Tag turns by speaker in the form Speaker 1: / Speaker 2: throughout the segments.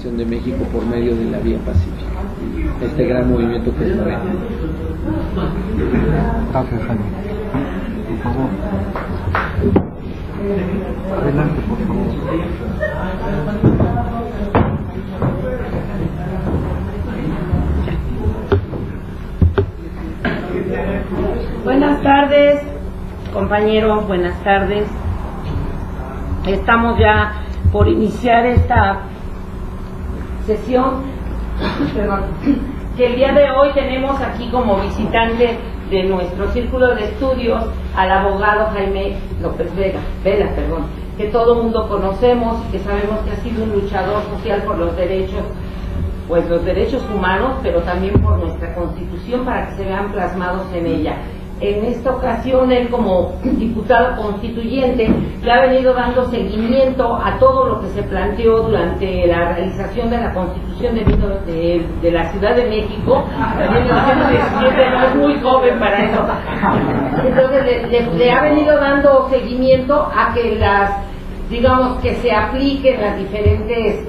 Speaker 1: transformación de México por medio de la vía pacífica, este gran movimiento que es Morena.
Speaker 2: Gracias, Jaime. Por favor. Adelante, por favor.
Speaker 3: Buenas tardes, compañeros, buenas tardes. Estamos ya por iniciar esta sesión, que el día de hoy tenemos aquí como visitante de nuestro círculo de estudios al abogado Jaime López Vela, que todo mundo conocemos y que sabemos que ha sido un luchador social por los derechos humanos, pero también por nuestra Constitución, para que se vean plasmados en ella. En esta ocasión, él como diputado constituyente le ha venido dando seguimiento a todo lo que se planteó durante la realización de la Constitución de la Ciudad de México. También 1917, no es muy joven para eso. Entonces le ha venido dando seguimiento a que que se apliquen las diferentes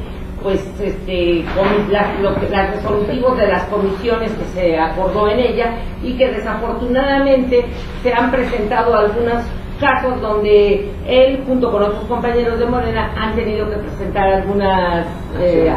Speaker 3: las resolutivos de las comisiones que se acordó en ella, y que desafortunadamente se han presentado algunos casos donde él junto con otros compañeros de Morena han tenido que presentar algunas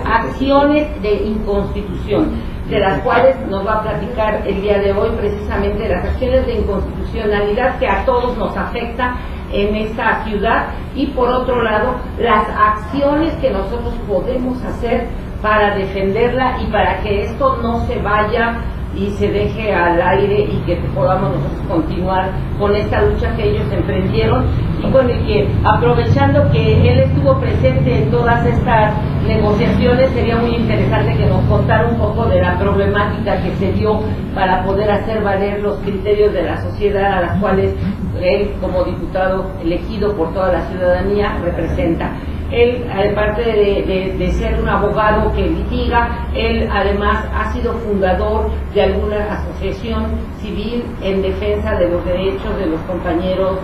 Speaker 3: acciones de inconstitución, de las cuales nos va a platicar el día de hoy precisamente las acciones de inconstitucionalidad que a todos nos afecta en esta ciudad, y por otro lado las acciones que nosotros podemos hacer para defenderla y para que esto no se vaya y se deje al aire, y que podamos nosotros continuar con esta lucha que ellos emprendieron, y con el que, aprovechando que él estuvo presente en todas estas negociaciones, sería muy interesante que nos contara un poco de la problemática que se dio para poder hacer valer los criterios de la sociedad a las cuales él, como diputado elegido por toda la ciudadanía, representa. Él, aparte de ser un abogado que litiga, él además ha sido fundador de alguna asociación civil en defensa de los derechos de los compañeros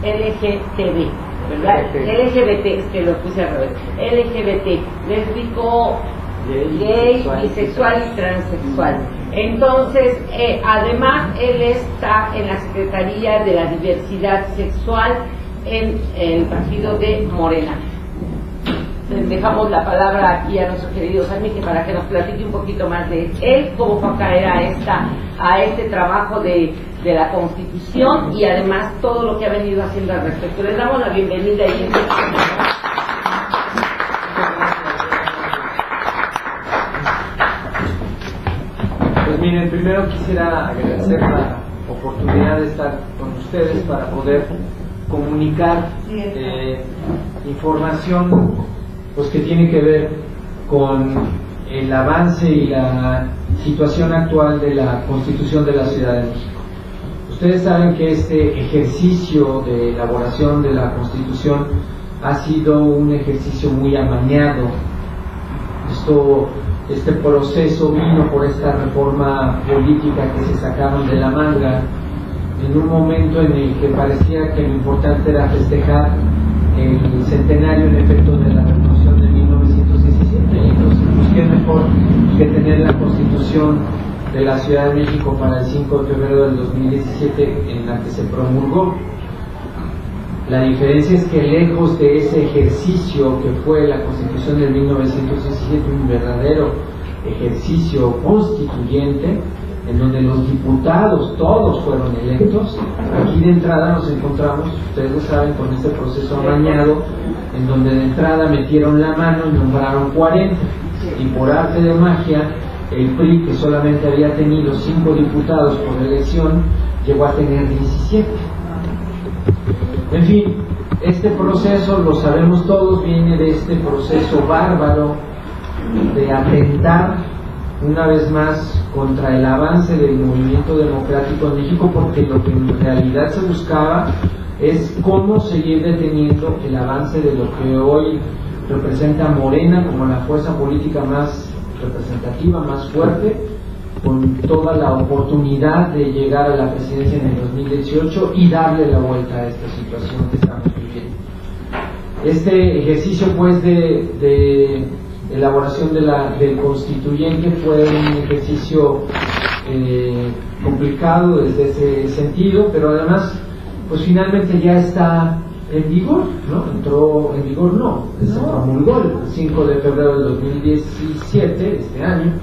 Speaker 3: LGTB, ¿verdad? LGBT, es que lo puse al revés. LGBT, lésbico, gay, bisexual y transexual. Entonces, además, él está en la Secretaría de la Diversidad Sexual en el partido de Morena. Dejamos la palabra aquí a nuestro querido Jaime, para que nos platique un poquito más de él, cómo fue a caer a este trabajo de la Constitución, y además todo lo que ha venido haciendo al respecto. Les damos la bienvenida y
Speaker 4: Pues miren, primero quisiera agradecer la oportunidad de estar con ustedes para poder comunicar información pues que tiene que ver con el avance y la situación actual de la Constitución de la Ciudad de México. Ustedes saben que este ejercicio de elaboración de la Constitución ha sido un ejercicio muy amañado. Este proceso vino por esta reforma política que se sacaron de la manga en un momento en el que parecía que lo importante era festejar el centenario en efecto de la Revolución de 1917, y entonces pues qué mejor que tener la Constitución de la Ciudad de México para el 5 de febrero del 2017 en la que se promulgó. La diferencia es que lejos de ese ejercicio que fue la Constitución de 1917, un verdadero ejercicio constituyente, en donde los diputados todos fueron electos, aquí de entrada nos encontramos, ustedes lo saben, con este proceso amañado, en donde de entrada metieron la mano y nombraron 40, y por arte de magia, el PRI, que solamente había tenido 5 diputados por elección, llegó a tener 17. En fin, este proceso, lo sabemos todos, viene de este proceso bárbaro de atentar una vez más contra el avance del movimiento democrático en México, porque lo que en realidad se buscaba es cómo seguir deteniendo el avance de lo que hoy representa Morena como la fuerza política más representativa, más fuerte, con toda la oportunidad de llegar a la presidencia en el 2018 y darle la vuelta a esta situación que estamos viviendo. Este ejercicio pues de elaboración del constituyente fue un ejercicio complicado desde ese sentido, pero además pues finalmente ya está en vigor, ¿no? Entró en vigor, no, se promulgó el 5 de febrero del 2017, de este año,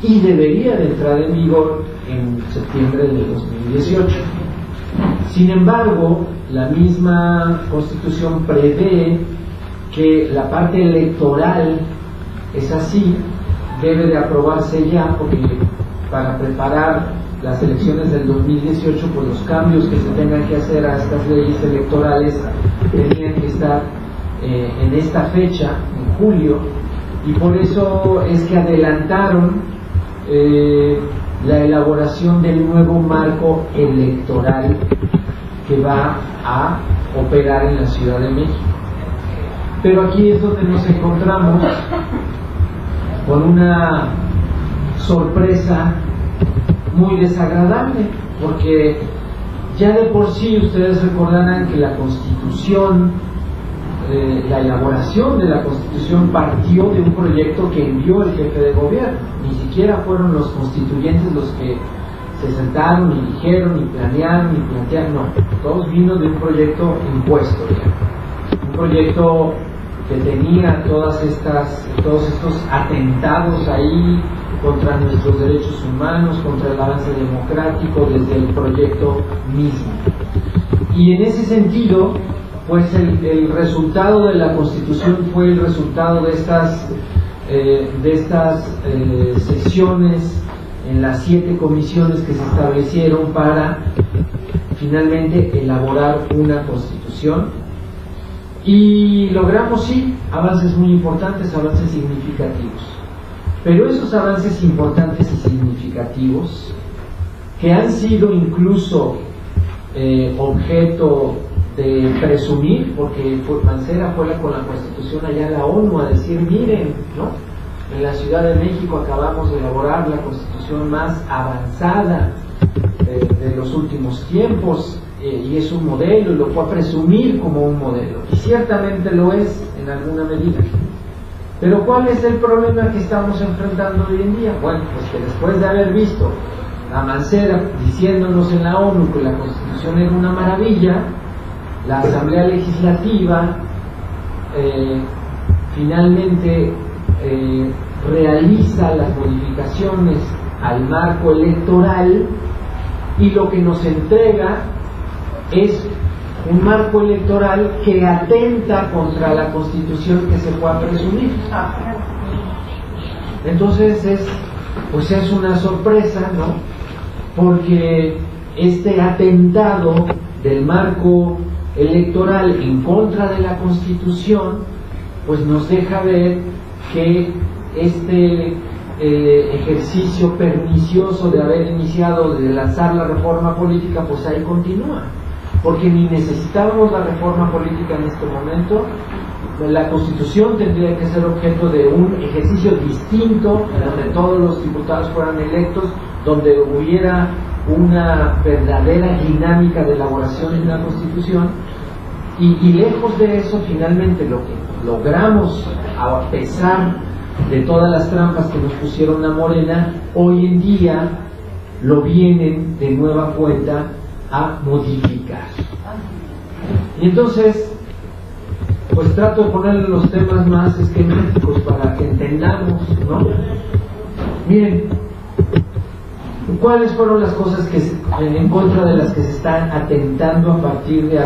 Speaker 4: y debería de entrar en vigor en septiembre del 2018. Sin embargo, la misma Constitución prevé que la parte electoral es así, debe de aprobarse ya, porque para preparar las elecciones del 2018, pues los cambios que se tengan que hacer a estas leyes electorales tenían que estar en esta fecha, en julio, y por eso es que adelantaron la elaboración del nuevo marco electoral que va a operar en la Ciudad de México. Pero aquí es donde nos encontramos con una sorpresa muy desagradable, porque ya de por sí ustedes recordarán que la Constitución, la elaboración de la Constitución partió de un proyecto que envió el jefe de gobierno. Ni siquiera fueron los constituyentes los que se sentaron y dijeron y planearon y plantearon, no, todos vino de un proyecto impuesto ya. Un proyecto que tenía todos estos atentados ahí contra nuestros derechos humanos, contra el avance democrático desde el proyecto mismo. Y en ese sentido, pues el resultado de la Constitución fue el resultado de estas sesiones en las 7 comisiones que se establecieron para finalmente elaborar una Constitución, y logramos sí avances muy importantes, avances significativos, pero esos avances importantes y significativos que han sido incluso objeto de presumir, porque Mancera fue con la Constitución allá a la ONU a decir, miren, ¿no? En la Ciudad de México acabamos de elaborar la Constitución más avanzada de los últimos tiempos, y es un modelo, y lo fue a presumir como un modelo, y ciertamente lo es en alguna medida. Pero ¿cuál es el problema que estamos enfrentando hoy en día? Bueno, pues que después de haber visto a Mancera diciéndonos en la ONU que la Constitución era una maravilla, la Asamblea Legislativa finalmente realiza las modificaciones al marco electoral, y lo que nos entrega es un marco electoral que atenta contra la Constitución que se pueda presumir. Entonces es una sorpresa, ¿no? Porque este atentado del marco electoral en contra de la Constitución, pues nos deja ver que este ejercicio pernicioso de haber iniciado, de lanzar la reforma política, pues ahí continúa, porque ni necesitábamos la reforma política en este momento. La Constitución tendría que ser objeto de un ejercicio distinto, donde todos los diputados fueran electos, donde hubiera una verdadera dinámica de elaboración de una Constitución, y lejos de eso, finalmente lo que logramos, a pesar de todas las trampas que nos pusieron a Morena, hoy en día lo vienen de nueva cuenta a modificar. Y entonces, pues trato de ponerle los temas más esquemáticos para que entendamos, ¿no? Miren, ¿cuáles fueron las cosas que en contra de las que se están atentando a partir de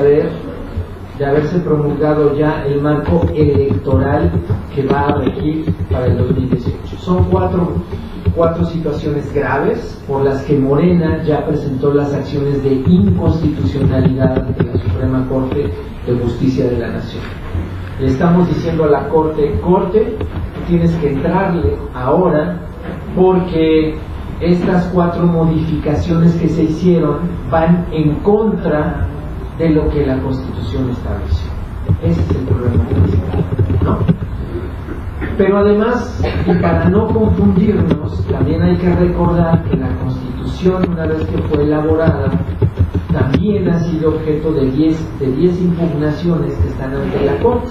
Speaker 4: haberse promulgado ya el marco electoral que va a regir para el 2018? Son cuatro situaciones graves por las que Morena ya presentó las acciones de inconstitucionalidad ante la Suprema Corte de Justicia de la Nación. Le estamos diciendo a la Corte, tú tienes que entrarle ahora, porque estas 4 modificaciones que se hicieron van en contra de lo que la Constitución estableció. Ese es el problema principal, ¿no? Pero además, y para no confundirnos, también hay que recordar que la Constitución, una vez que fue elaborada, también ha sido objeto de 10 impugnaciones que están ante la Corte.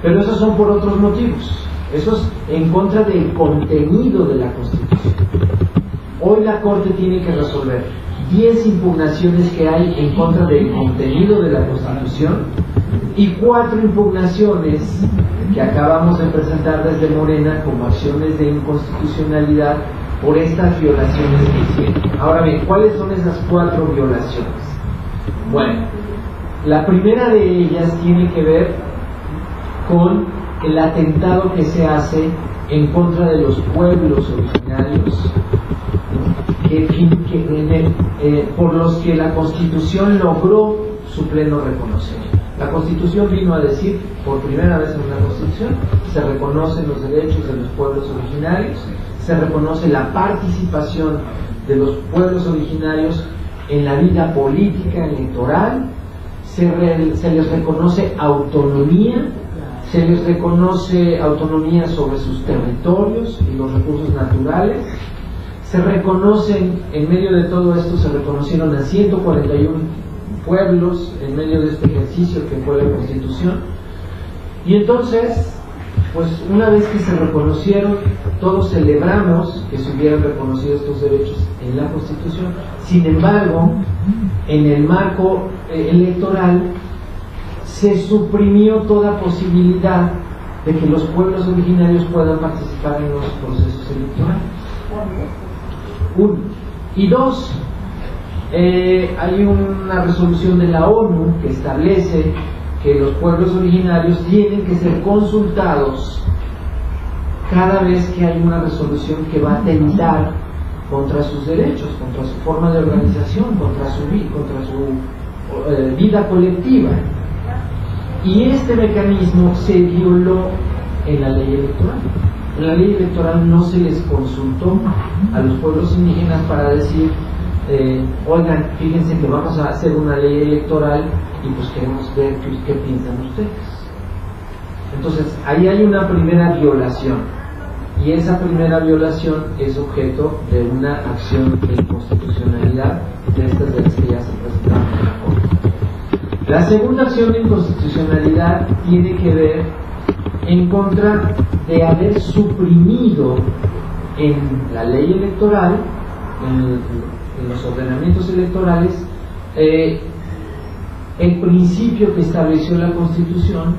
Speaker 4: Pero esos son por otros motivos. Eso es en contra del contenido de la Constitución. Hoy la Corte tiene que resolver 10 impugnaciones que hay en contra del contenido de la Constitución y 4 impugnaciones que acabamos de presentar desde Morena como acciones de inconstitucionalidad por estas violaciones que hicieron. Ahora bien, ¿cuáles son esas 4 violaciones? Bueno, la primera de ellas tiene que ver con el atentado que se hace en contra de los pueblos originarios por los que la Constitución logró su pleno reconocimiento. La Constitución vino a decir, por primera vez en una Constitución, se reconocen los derechos de los pueblos originarios, se reconoce la participación de los pueblos originarios en la vida política, electoral, se les reconoce autonomía, se les reconoce autonomía sobre sus territorios y los recursos naturales, se reconocen, en medio de todo esto se reconocieron a 141 pueblos en medio de este ejercicio que fue la Constitución, y entonces, pues una vez que se reconocieron, todos celebramos que se hubieran reconocido estos derechos en la Constitución. Sin embargo, en el marco electoral se suprimió toda posibilidad de que los pueblos originarios puedan participar en los procesos electorales. 1. Y 2, hay una resolución de la ONU que establece que los pueblos originarios tienen que ser consultados cada vez que hay una resolución que va a atentar contra sus derechos, contra su forma de organización, contra su vida colectiva. Y este mecanismo se violó en la ley electoral. En la ley electoral no se les consultó a los pueblos indígenas para decir, oigan, fíjense que vamos a hacer una ley electoral y pues queremos ver qué piensan ustedes. Entonces, ahí hay una primera violación, y esa primera violación es objeto de una acción de inconstitucionalidad de estas de las que ya se presentaron en la Corte. La segunda acción de inconstitucionalidad tiene que ver en contra de haber suprimido en la ley electoral, en los ordenamientos electorales, el principio que estableció la Constitución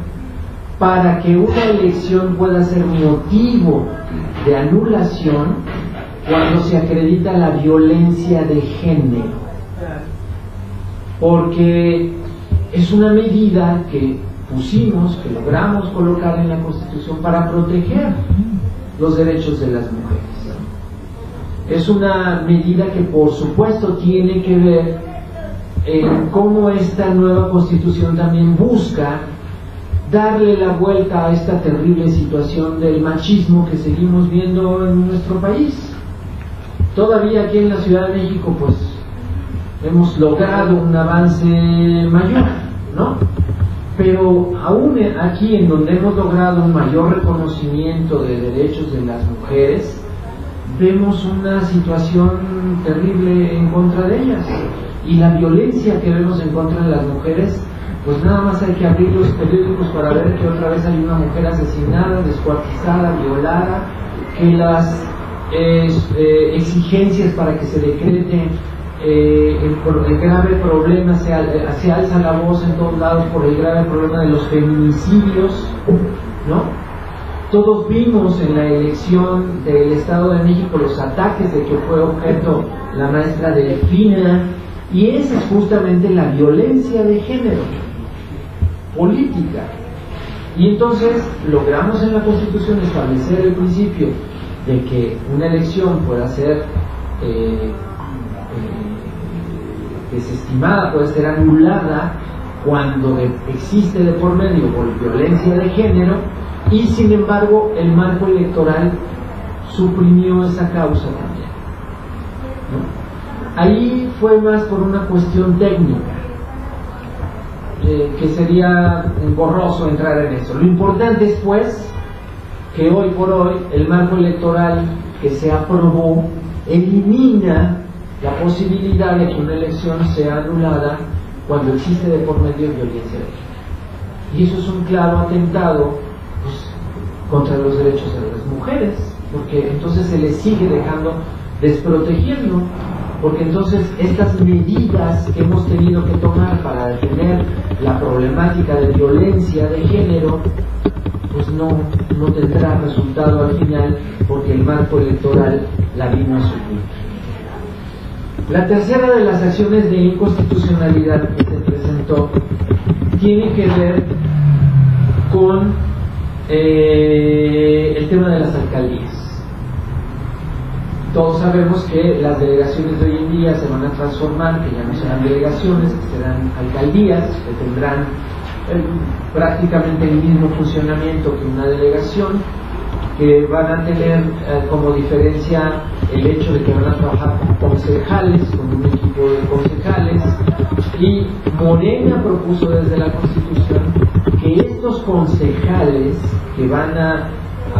Speaker 4: para que una elección pueda ser motivo de anulación cuando se acredita la violencia de género, porque es una medida que pusimos, que logramos colocar en la Constitución para proteger los derechos de las mujeres. Es una medida que por supuesto tiene que ver en cómo esta nueva Constitución también busca darle la vuelta a esta terrible situación del machismo que seguimos viendo en nuestro país. Todavía aquí en la Ciudad de México pues hemos logrado un avance mayor, ¿no? Pero aún aquí en donde hemos logrado un mayor reconocimiento de derechos de las mujeres, vemos una situación terrible en contra de ellas, y la violencia que vemos en contra de las mujeres, pues nada más hay que abrir los periódicos para ver que otra vez hay una mujer asesinada, descuartizada, violada, que las exigencias para que se decrete el grave problema, se alza la voz en todos lados por el grave problema de los feminicidios, ¿no? Todos vimos en la elección del Estado de México los ataques de que fue objeto la maestra Delfina, y esa es justamente la violencia de género política. Y entonces logramos en la Constitución establecer el principio de que una elección pueda ser desestimada, puede ser anulada cuando existe de por medio violencia de género, y sin embargo el marco electoral suprimió esa causa también, ¿no? Ahí fue más por una cuestión técnica, que sería engorroso entrar en eso. Lo importante es pues que hoy por hoy el marco electoral que se aprobó elimina la posibilidad de que una elección sea anulada cuando existe de por medio violencia de género. Y eso es un claro atentado, pues, contra los derechos de las mujeres, porque entonces se les sigue dejando desprotegiendo, porque entonces estas medidas que hemos tenido que tomar para detener la problemática de violencia de género, pues no tendrá resultado al final, porque el marco electoral la vino a suplir. La tercera de las acciones de inconstitucionalidad que se presentó tiene que ver con el tema de las alcaldías. Todos sabemos que las delegaciones de hoy en día se van a transformar, que ya no serán delegaciones, que serán alcaldías, que tendrán prácticamente el mismo funcionamiento que una delegación, que van a tener como diferencia el hecho de que van a trabajar con concejales, con un equipo de concejales, y Morena propuso desde la Constitución que estos concejales que van a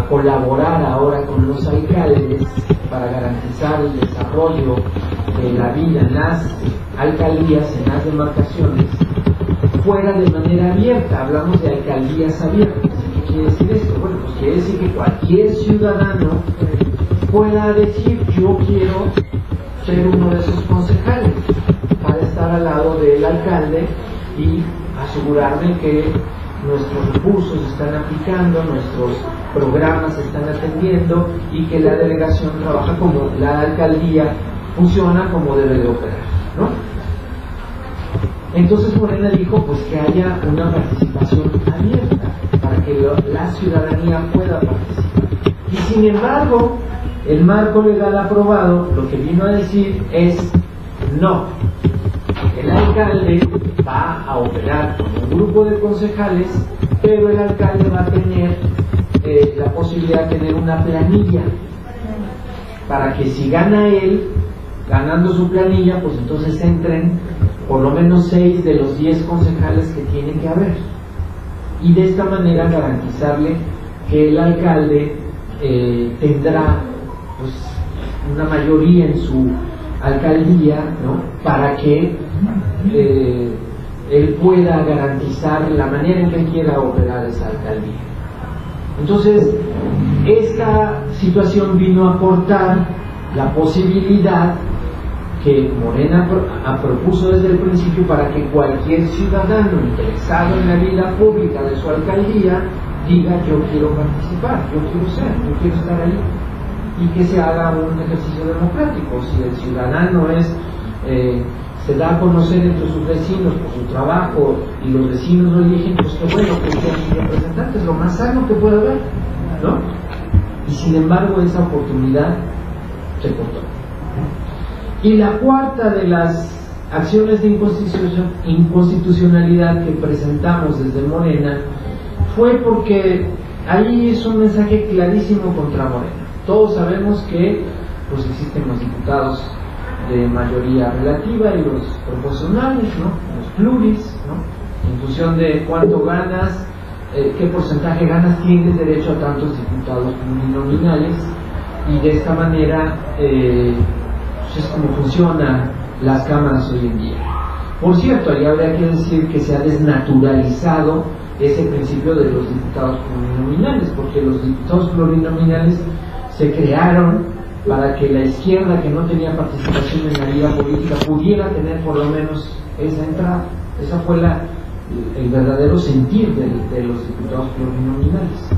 Speaker 4: colaborar ahora con los alcaldes para garantizar el desarrollo de la vida en las alcaldías, en las demarcaciones, fuera de manera abierta. Hablamos de alcaldías abiertas. ¿Qué quiere decir esto? Bueno, pues quiere decir que cualquier ciudadano pueda decir: yo quiero ser uno de esos concejales para estar al lado del alcalde y asegurarme que nuestros recursos se están aplicando, nuestros programas se están atendiendo y que la delegación trabaja como la alcaldía funciona como debe de operar, ¿no? Entonces Morena dijo pues que haya una participación abierta para que la ciudadanía pueda participar. Y sin embargo, el marco legal aprobado lo que vino a decir es: no, el alcalde va a operar con un grupo de concejales, pero el alcalde va a tener la posibilidad de tener una planilla para que si gana él, ganando su planilla, pues entonces entren por lo menos 6 de los 10 concejales que tienen que haber, y de esta manera garantizarle que el alcalde tendrá pues una mayoría en su alcaldía, ¿no?, para que él pueda garantizar la manera en que quiera operar esa alcaldía. Entonces, esta situación vino a aportar la posibilidad que Morena propuso desde el principio para que cualquier ciudadano interesado en la vida pública de su alcaldía diga: yo quiero participar, yo quiero estar ahí, y que se haga un ejercicio democrático. Si el ciudadano se da a conocer entre sus vecinos por su trabajo y los vecinos lo eligen, pues qué bueno que sean sus representantes, lo más sano que pueda haber, ¿no? Y sin embargo esa oportunidad se cortó. Y la cuarta de las acciones de inconstitucionalidad que presentamos desde Morena fue porque ahí es un mensaje clarísimo contra Morena. Todos sabemos que pues existen los diputados de mayoría relativa y los proporcionales, ¿no?, los pluris, ¿no?, en función de cuánto ganas, qué porcentaje ganas, tienes derecho a tantos diputados plurinominales, y de esta manera es como funcionan las cámaras hoy en día. Por cierto, ahí habría que decir que se ha desnaturalizado ese principio de los diputados plurinominales, porque los diputados plurinominales se crearon para que la izquierda, que no tenía participación en la vida política, pudiera tener por lo menos esa entrada. Esa fue el verdadero sentir de los diputados plurinominales.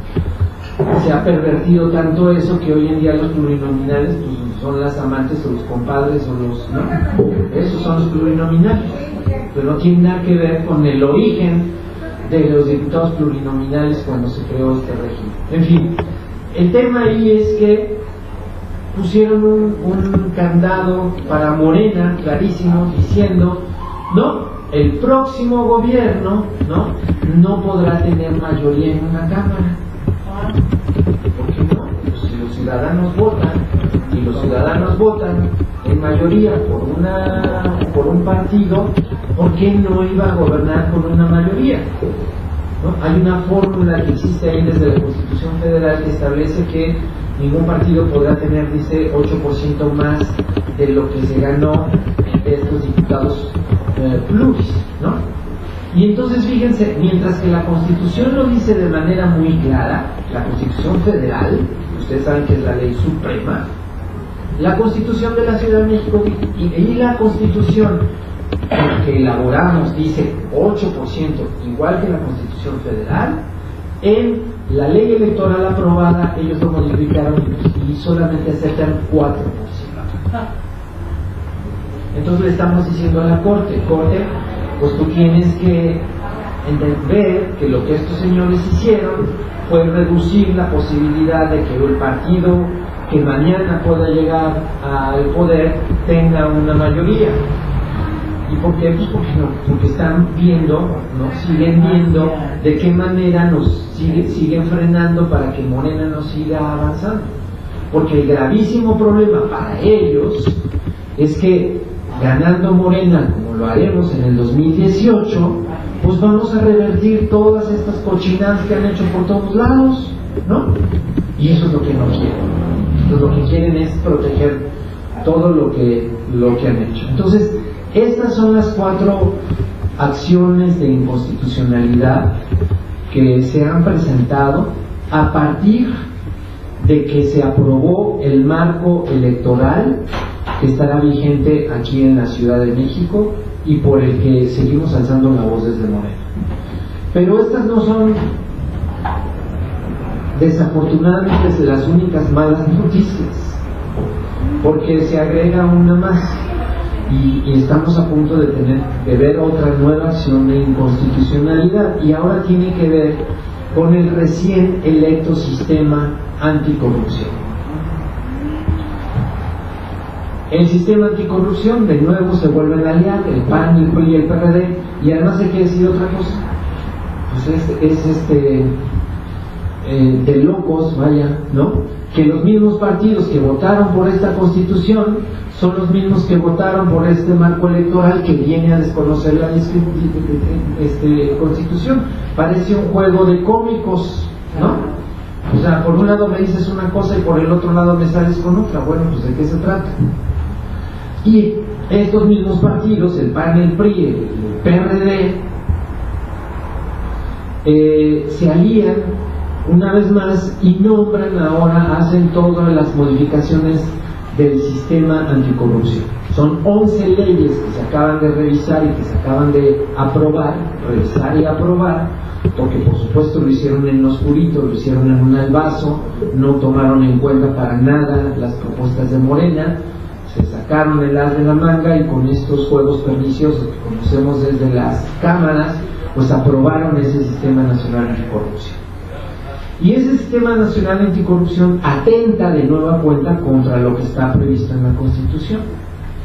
Speaker 4: Se ha pervertido tanto eso que hoy en día los plurinominales pues, son las amantes o los compadres o los... ¿no? Esos son los plurinominales, pero no tiene nada que ver con el origen de los diputados plurinominales cuando se creó este régimen. En fin, el tema ahí es que pusieron un candado para Morena clarísimo, diciendo: no, el próximo gobierno no podrá tener mayoría en una cámara. ¿Por qué no? Pues si los ciudadanos votan, y los ciudadanos votan en mayoría por un partido, ¿por qué no iba a gobernar con una mayoría? ¿No? Hay una fórmula que existe ahí desde la Constitución Federal que establece que ningún partido podrá tener, dice, 8% más de lo que se ganó de estos diputados pluris, ¿no? Y entonces fíjense, mientras que la Constitución lo dice de manera muy clara, la Constitución Federal, ustedes saben que es la ley suprema, la Constitución de la Ciudad de México y la Constitución que elaboramos dice 8%, igual que la Constitución Federal. En la ley electoral aprobada ellos lo modificaron y solamente aceptan 4%. Entonces le estamos diciendo a la Corte, pues tú tienes que entender que lo que estos señores hicieron fue reducir la posibilidad de que el partido que mañana pueda llegar al poder tenga una mayoría. ¿Y por qué? Pues porque están viendo, ¿no? Siguen viendo de qué manera nos siguen frenando para que Morena no siga avanzando. Porque el gravísimo problema para ellos es que ganando Morena, como lo haremos en el 2018, pues vamos a revertir todas estas cochinadas que han hecho por todos lados, ¿no? Y eso es lo que no quieren. Entonces, lo que quieren es proteger todo lo que han hecho. Entonces, estas son las 4 acciones de inconstitucionalidad que se han presentado a partir de que se aprobó el marco electoral que estará vigente aquí en la Ciudad de México y por el que seguimos alzando la voz desde Morena. Pero estas no son desafortunadamente las únicas malas noticias, porque se agrega una más y estamos a punto de ver otra nueva acción de inconstitucionalidad, y ahora tiene que ver con el recién electo sistema anticorrupción. El sistema anticorrupción de nuevo se vuelve a aliar, el PAN, el PRI y el PRD, y además hay que decir otra cosa, pues es de locos, vaya, ¿no? Que los mismos partidos que votaron por esta Constitución son los mismos que votaron por este marco electoral que viene a desconocer la Constitución. Parece un juego de cómicos, ¿no? O sea, por un lado me dices una cosa y por el otro lado me sales con otra. Bueno, pues ¿de qué se trata? Y estos mismos partidos, el PAN, el PRI, el PRD, se alían una vez más y nombran ahora, hacen todas las modificaciones del sistema anticorrupción. Son 11 leyes que se acaban de revisar y que se acaban de revisar y aprobar, porque por supuesto lo hicieron en oscurito, lo hicieron en un albazo, no tomaron en cuenta para nada las propuestas de Morena, se sacaron el as de la manga y con estos juegos perniciosos que conocemos desde las cámaras, pues aprobaron ese sistema nacional anticorrupción. Y ese sistema nacional anticorrupción atenta de nueva cuenta contra lo que está previsto en la Constitución,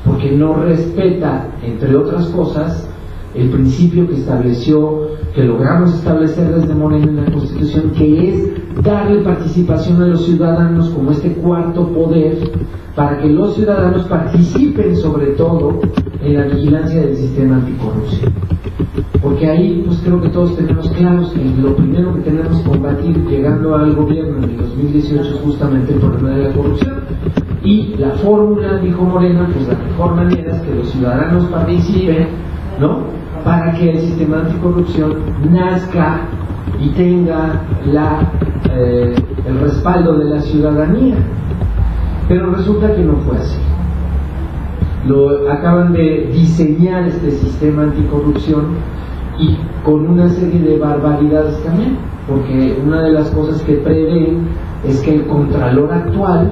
Speaker 4: porque no respeta, entre otras cosas, el principio que logramos establecer desde Morena en la Constitución, que es darle participación a los ciudadanos como este cuarto poder, para que los ciudadanos participen sobre todo en la vigilancia del sistema anticorrupción. Porque ahí pues creo que todos tenemos claros que lo primero que tenemos que combatir llegando al gobierno en el 2018 es justamente el problema de la corrupción. Y la fórmula, dijo Morena, pues la mejor manera es que los ciudadanos participen, ¿no? Para que el sistema anticorrupción nazca y tenga el respaldo de la ciudadanía. Pero resulta que no fue así. Acaban de diseñar este sistema anticorrupción y con una serie de barbaridades también, porque una de las cosas que prevén es que el contralor actual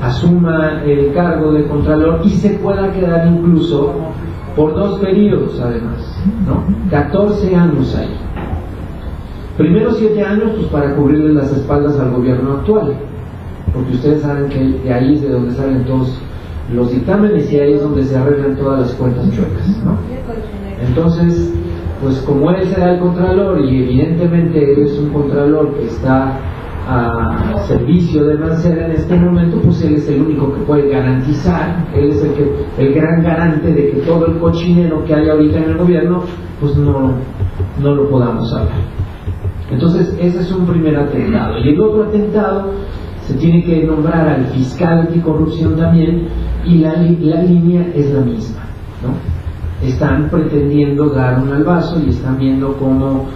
Speaker 4: asuma el cargo de contralor y se pueda quedar incluso por 2 periodos además, ¿no? 14 años ahí. Primero 7 años pues para cubrirle las espaldas al gobierno actual, porque ustedes saben que de ahí es de donde salen todos los dictámenes y ahí es donde se arreglan todas las cuentas chuecas, ¿no? Entonces, pues como él será el contralor y evidentemente él es un contralor que está a servicio de Mancera en este momento, pues él es el único que puede garantizar, él es el gran garante de que todo el cochinero que hay ahorita en el gobierno, pues no lo podamos hablar. Entonces ese es un primer atentado. Y el otro atentado, se tiene que nombrar al fiscal anticorrupción también, y la línea es la misma, ¿no? están pretendiendo dar un albazo y están viendo cómo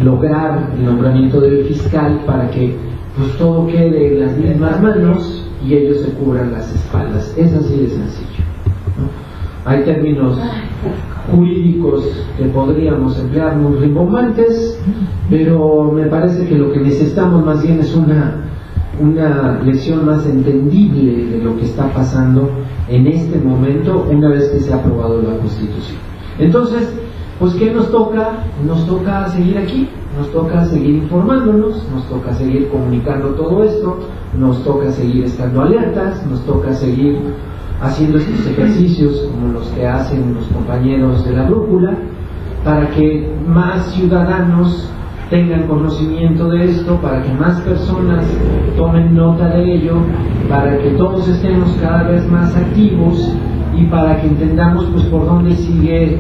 Speaker 4: lograr el nombramiento del fiscal para que pues todo quede en las mismas manos y ellos se cubran las espaldas. Es así de sencillo, ¿no? Hay términos jurídicos que podríamos emplear muy rimbombantes, pero me parece que lo que necesitamos más bien es una lección más entendible de lo que está pasando en este momento una vez que se ha aprobado la Constitución. Entonces, pues ¿qué nos toca? Nos toca seguir aquí, nos toca seguir informándonos, nos toca seguir comunicando todo esto, nos toca seguir estando alertas, nos toca seguir haciendo estos ejercicios como los que hacen los compañeros de la brújula, para que más ciudadanos tengan conocimiento de esto, para que más personas tomen nota de ello, para que todos estemos cada vez más activos y para que entendamos pues por dónde sigue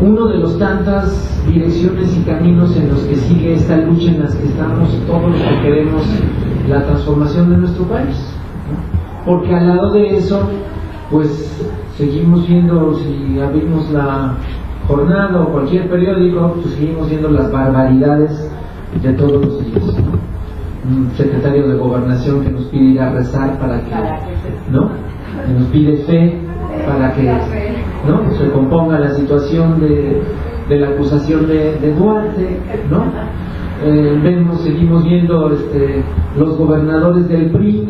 Speaker 4: uno de los tantas direcciones y caminos en los que sigue esta lucha en las que estamos todos los que queremos la transformación de nuestro país, ¿no? Porque al lado de eso pues seguimos viendo, si abrimos la jornada o cualquier periódico, pues seguimos viendo las barbaridades de todos los días, ¿no? Un secretario de Gobernación que nos pide ir a rezar para que, ¿no? Que nos pide fe para que, ¿no? Se componga la situación de la acusación de Duarte, ¿no? Seguimos viendo los gobernadores del PRI,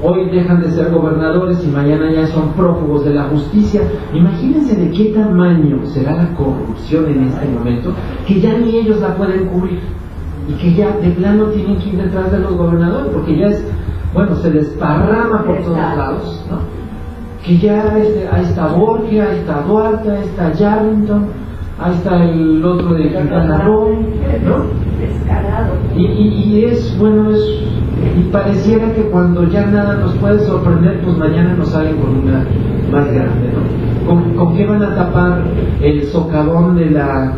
Speaker 4: hoy dejan de ser gobernadores y mañana ya son prófugos de la justicia. Imagínense de qué tamaño será la corrupción en este momento, que ya ni ellos la pueden cubrir y que ya de plano tienen que ir detrás de los gobernadores, porque ya se desparrama por todos lados, ¿no? Que ya ahí está Borgia, ahí está Duarte, ahí está Yarrington, ahí está el otro de Quintana Roo, ¿no? Y pareciera que cuando ya nada nos puede sorprender, pues mañana nos salen con una más grande, ¿no? ¿Con qué van a tapar el socavón de la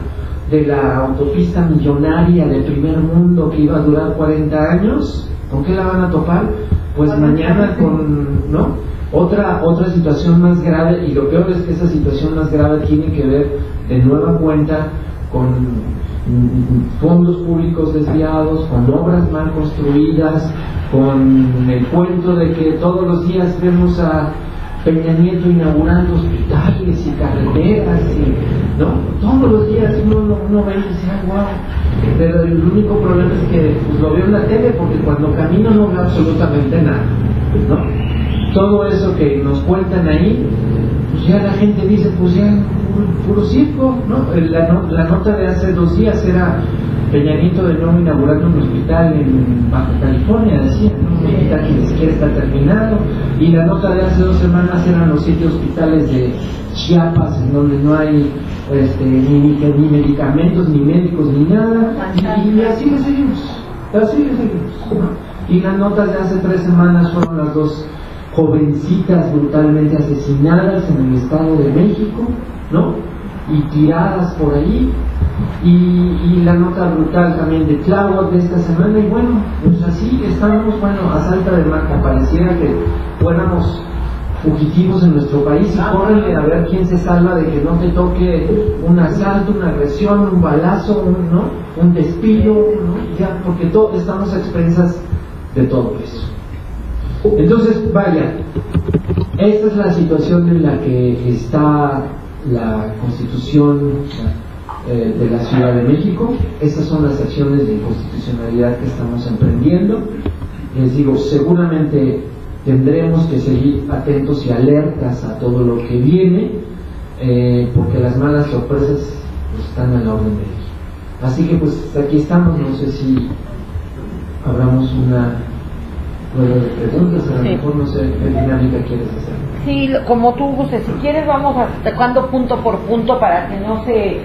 Speaker 4: autopista millonaria del primer mundo que iba a durar 40 años? ¿Con qué la van a topar? Pues mañana con, ¿no? Otra situación más grave, y lo peor es que esa situación más grave tiene que ver de nueva cuenta con fondos públicos desviados, con obras mal construidas, con el cuento de que todos los días vemos a Peña Nieto inaugurando hospitales y carreteras, y, ¿no? Todos los días uno ve y dice, wow. Pero el único problema es que pues, lo veo en la tele, porque cuando camino no veo absolutamente nada, ¿no? Todo eso que nos cuentan ahí, pues ya la gente dice, pues ya puro circo, ¿no? La nota de hace 2 días era Peña Nieto de nuevo inaugurando un hospital en Baja California, decía, ¿no? Un hospital que ni siquiera está terminado, y la nota de hace 2 semanas eran los 7 hospitales de Chiapas, en donde no hay ni medicamentos, ni médicos, ni nada, y así le seguimos, ¿no? Y las notas de hace 3 semanas fueron las 2 jovencitas brutalmente asesinadas en el Estado de México, ¿no? Y tiradas por ahí, y la nota brutal también de Tláhuac de esta semana, y bueno, pues así estamos, a salta de marca. Pareciera que fuéramos fugitivos en nuestro país, y córrenle a ver quién se salva de que no te toque un asalto, una agresión, un balazo, un despido, ¿no? Ya, porque todos estamos a expensas de todo eso. Entonces, vaya, esta es la situación en la que está la Constitución de la Ciudad de México. Estas son las acciones de inconstitucionalidad que estamos emprendiendo. Les digo, seguramente tendremos que seguir atentos y alertas a todo lo que viene, porque las malas sorpresas están a la orden de ellos. Así que pues aquí estamos. No sé si abramos una rueda de preguntas, a lo mejor no sé qué dinámica quieres hacer.
Speaker 3: Sí, como tú gustes. Si quieres vamos atacando punto por punto para que no se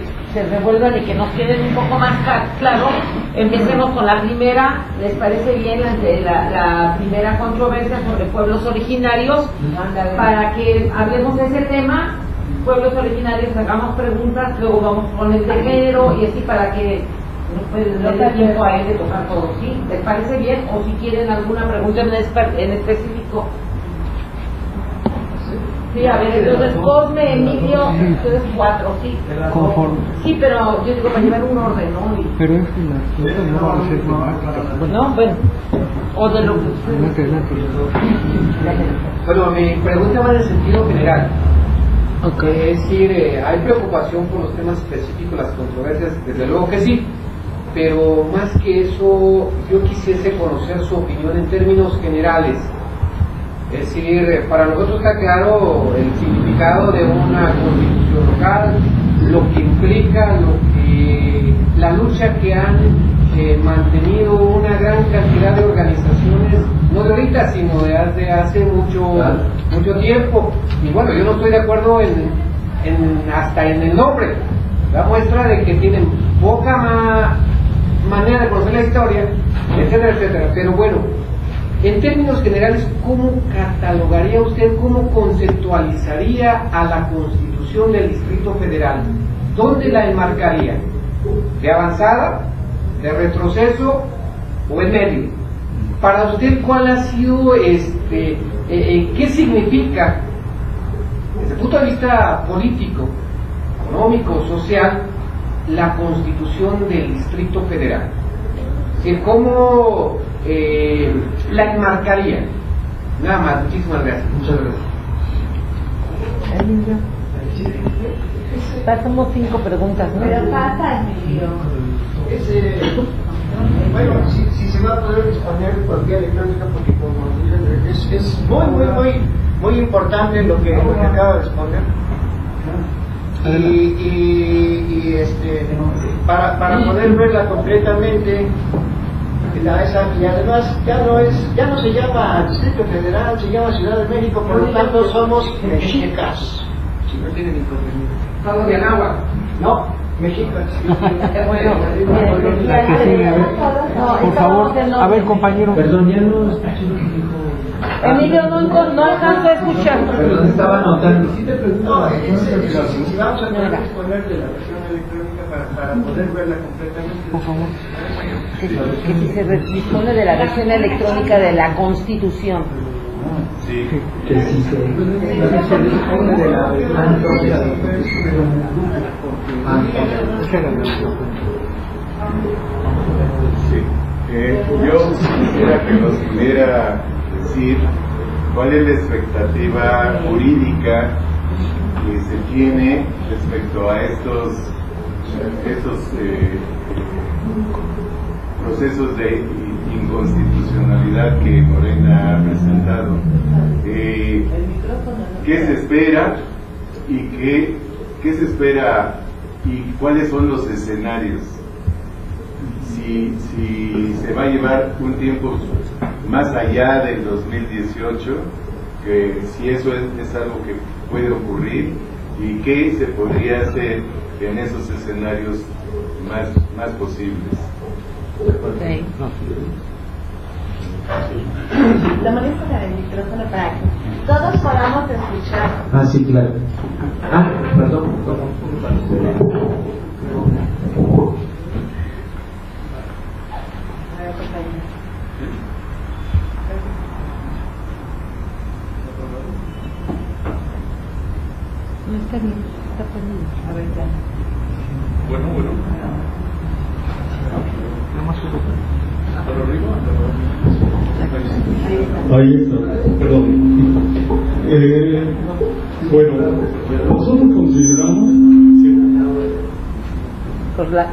Speaker 3: revuelvan y que nos queden un poco más claro. Empecemos con la primera. ¿Les parece bien la primera controversia sobre pueblos originarios? Para que hablemos de ese tema, pueblos originarios, hagamos preguntas, luego vamos con el de género y así para que no dé tiempo a él de tocar todo, ¿sí? ¿Les parece bien? O si quieren alguna pregunta en específico. Sí, a ver, entonces Cosme, Emilio, ustedes 4, sí.
Speaker 2: Conforme.
Speaker 3: Sí, pero yo digo para llevar un orden, ¿no?
Speaker 2: Pero es que la otra no va a ser temática.
Speaker 3: No, bueno, o de lo que ustedes...
Speaker 4: Bueno, mi pregunta va en el sentido general.
Speaker 3: Okay.
Speaker 4: Es decir, hay preocupación por los temas específicos, las controversias, desde luego que sí, pero más que eso, yo quisiese conocer su opinión en términos generales. Es decir, para nosotros está claro el significado de una constitución local, lo que implica, la lucha que han mantenido una gran cantidad de organizaciones, no de ahorita, sino de hace mucho tiempo. Y bueno, yo no estoy de acuerdo hasta en el nombre. La muestra de que tienen poca manera de conocer la historia, etcétera, etcétera. Pero bueno, en términos generales, ¿cómo catalogaría usted, cómo conceptualizaría a la Constitución del Distrito Federal? ¿Dónde la enmarcaría? ¿De avanzada? ¿De retroceso? ¿O en medio? Para usted, ¿cuál ha sido qué significa, desde el punto de vista político, económico, social, la Constitución del Distrito Federal? Es decir, ¿cómo la enmarcaría? Nada más, muchísimas gracias. Muchas gracias.
Speaker 3: Pasamos 5 preguntas, ¿no?
Speaker 5: Pero pasa, Emilio.
Speaker 6: Bueno, si se va a poder disponer por vía electrónica, porque como es muy importante lo que acaba de exponer. Y para poder verla completamente, y además ya no se llama Distrito Federal, se llama Ciudad de México, por lo tanto somos mexicas.
Speaker 4: Si no tienen inconveniente. Estado de Anáhuac.
Speaker 6: No, mexicas.
Speaker 2: Por favor, a ver, compañero.
Speaker 4: Perdón, ya no escuché lo que dijo.
Speaker 3: Emilio, no alcanzo a escuchar.
Speaker 4: Perdón, estaba anotando.
Speaker 6: Si vamos a poder disponer de la versión electrónica para poder verla completamente.
Speaker 2: Por favor.
Speaker 3: Que si se dispone de la versión electrónica de la Constitución.
Speaker 7: Sí.
Speaker 4: Que si se dispone de la
Speaker 7: Sí. Yo quisiera que nos pudiera decir cuál es la expectativa jurídica que se tiene respecto a estos procesos de inconstitucionalidad que Morena ha presentado. ¿Qué se espera y qué se espera y cuáles son los escenarios? Si se va a llevar un tiempo más allá del 2018, que si eso es algo que puede ocurrir, y qué se podría hacer en esos escenarios más posibles.
Speaker 3: Okay.
Speaker 5: Lo molesto con el micrófono para que todos podamos escuchar.
Speaker 4: Ah, sí, claro. Ah, perdón.
Speaker 5: A ver, compañero.
Speaker 3: No está bien, está perdido.
Speaker 5: A ver, ya.
Speaker 7: Bueno.
Speaker 8: Ahí está, perdón. Bueno, nosotros consideramos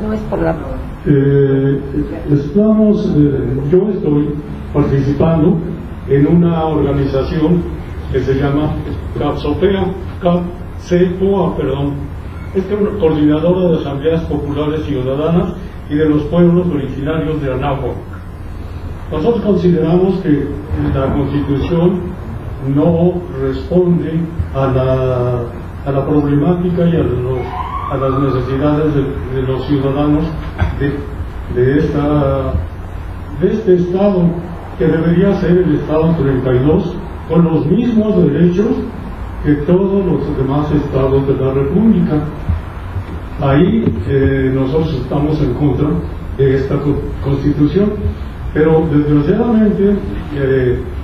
Speaker 3: No es por la...
Speaker 8: yo estoy participando en una organización que se llama CAPSOPEA, es Coordinadora de Asambleas Populares Ciudadanas y de los Pueblos Originarios de Anáhuac. Nosotros consideramos que la Constitución no responde a la problemática y a las necesidades de los ciudadanos de este Estado, que debería ser el Estado 32, con los mismos derechos que todos los demás estados de la República. Ahí nosotros estamos en contra de esta Constitución, pero desgraciadamente,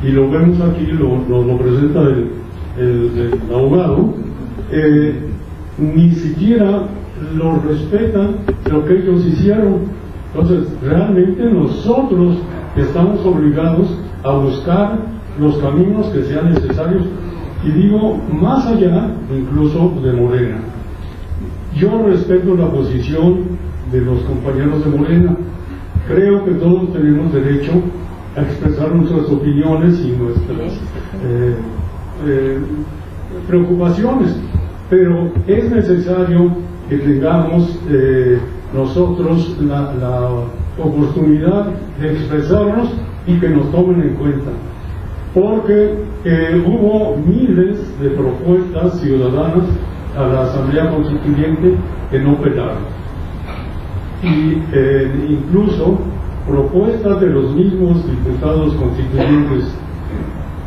Speaker 8: y lo vemos aquí, lo presenta el abogado, ni siquiera lo respetan lo que ellos hicieron. Entonces, realmente nosotros estamos obligados a buscar los caminos que sean necesarios, y digo, más allá incluso de Morena. Yo respeto la posición de los compañeros de Morena. Creo que todos tenemos derecho a expresar nuestras opiniones y nuestras preocupaciones, pero es necesario que tengamos nosotros la oportunidad de expresarnos y que nos tomen en cuenta, porque hubo miles de propuestas ciudadanas a la Asamblea Constituyente que no pelaron, y incluso propuestas de los mismos diputados constituyentes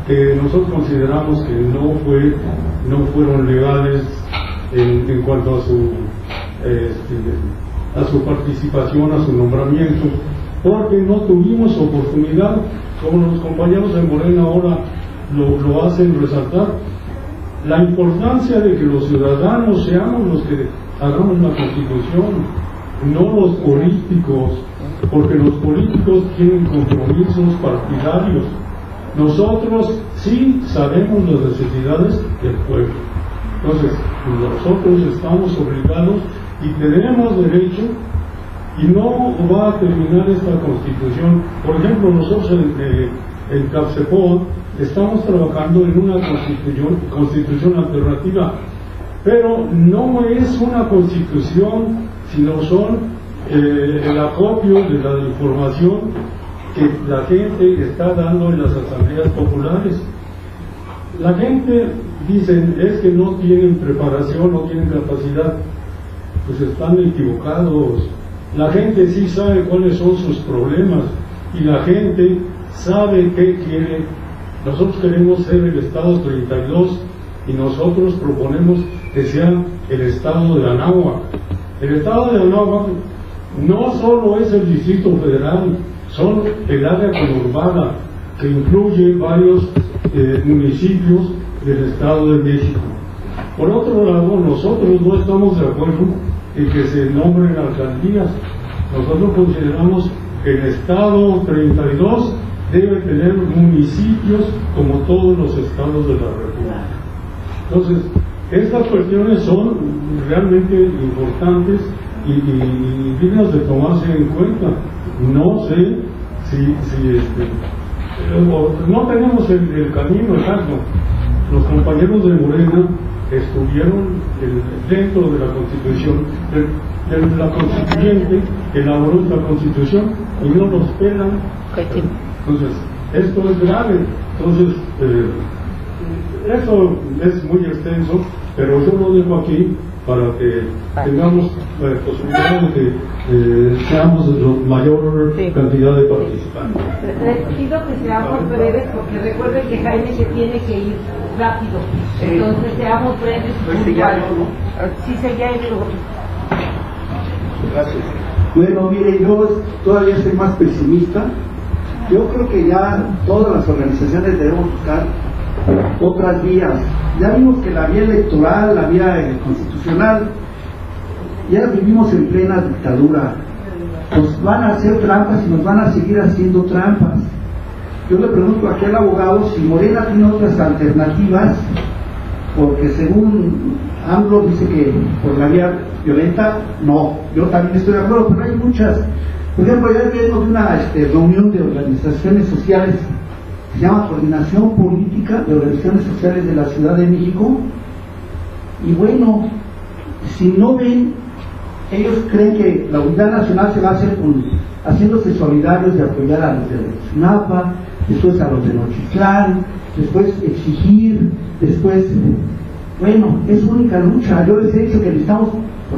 Speaker 8: que nosotros consideramos que no fueron legales en cuanto a su participación, a su nombramiento, porque no tuvimos oportunidad, como los compañeros de Morena ahora lo hacen resaltar, la importancia de que los ciudadanos seamos los que hagamos la Constitución, no los políticos, porque los políticos tienen compromisos partidarios. Nosotros sí sabemos las necesidades del pueblo. Entonces, nosotros estamos obligados y tenemos derecho, y no va a terminar esta Constitución. Por ejemplo, nosotros en CAPCEPOD estamos trabajando en una constitución alternativa, pero no es una constitución, sino son el acopio de la información que la gente está dando en las asambleas populares. La gente dicen es que no tienen preparación, no tienen capacidad. Pues están equivocados. La gente sí sabe cuáles son sus problemas y la gente sabe qué quiere. Nosotros queremos ser el Estado 32 y nosotros proponemos que sea el Estado de Anáhuac. El Estado de Anáhuac no solo es el Distrito Federal, son el área conurbada que incluye varios municipios del Estado de México. Por otro lado, nosotros no estamos de acuerdo en que se nombren alcaldías. Nosotros consideramos que el Estado 32 debe tener municipios como todos los estados de la República. Entonces, estas cuestiones son realmente importantes y dignas de tomarse en cuenta. No sé si no tenemos el camino exacto. Los compañeros de Morena estuvieron dentro de la Constitución, de la Constituyente que elaboró esta Constitución, y no nos pelan. Entonces, esto es grave. Entonces, eso es muy extenso, pero yo lo dejo aquí para que tengamos posibilidades de seamos la mayor cantidad de participantes.
Speaker 3: Les pido que seamos breves, porque recuerden que Jaime se tiene que ir rápido. Entonces seamos breves y puntuales. Sí, seguía el luego.
Speaker 9: Gracias. Bueno, mire, yo todavía soy más pesimista. Yo creo que ya todas las organizaciones debemos buscar otras vías. Ya vimos que la vía electoral, la vía constitucional, ya vivimos en plena dictadura. Nos van a hacer trampas y nos van a seguir haciendo trampas. Yo le pregunto a aquel abogado si Morena tiene otras alternativas, porque según AMLO dice que por la vía violenta, no. Yo también estoy de acuerdo, pero hay muchas. Por ejemplo, ya venimos de una reunión de organizaciones sociales, se llama Coordinación Política de Organizaciones Sociales de la Ciudad de México, y bueno, si no ven, ellos creen que la unidad nacional se va a hacer haciéndose solidarios de apoyar a los de Xunapa, después a los de Nochitlán, después exigir, después, bueno, es única lucha. Yo les he dicho que necesitamos,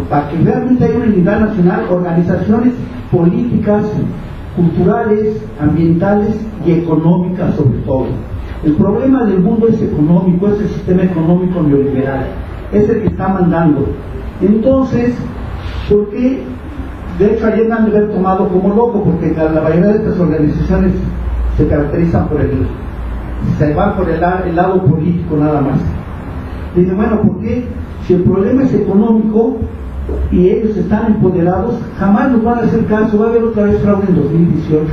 Speaker 9: para que realmente haya una unidad nacional, organizaciones políticas, culturales, ambientales y económicas sobre todo. El problema del mundo es económico, es el sistema económico neoliberal, es el que está mandando. Entonces, ¿por qué? De hecho, ayer me han de haber tomado como loco, porque la mayoría de estas organizaciones se caracterizan por el se va por el lado político nada más. Dice, bueno, ¿por qué? Si el problema es económico y ellos están empoderados, jamás nos van a hacer caso. Va a haber otra vez fraude en 2018,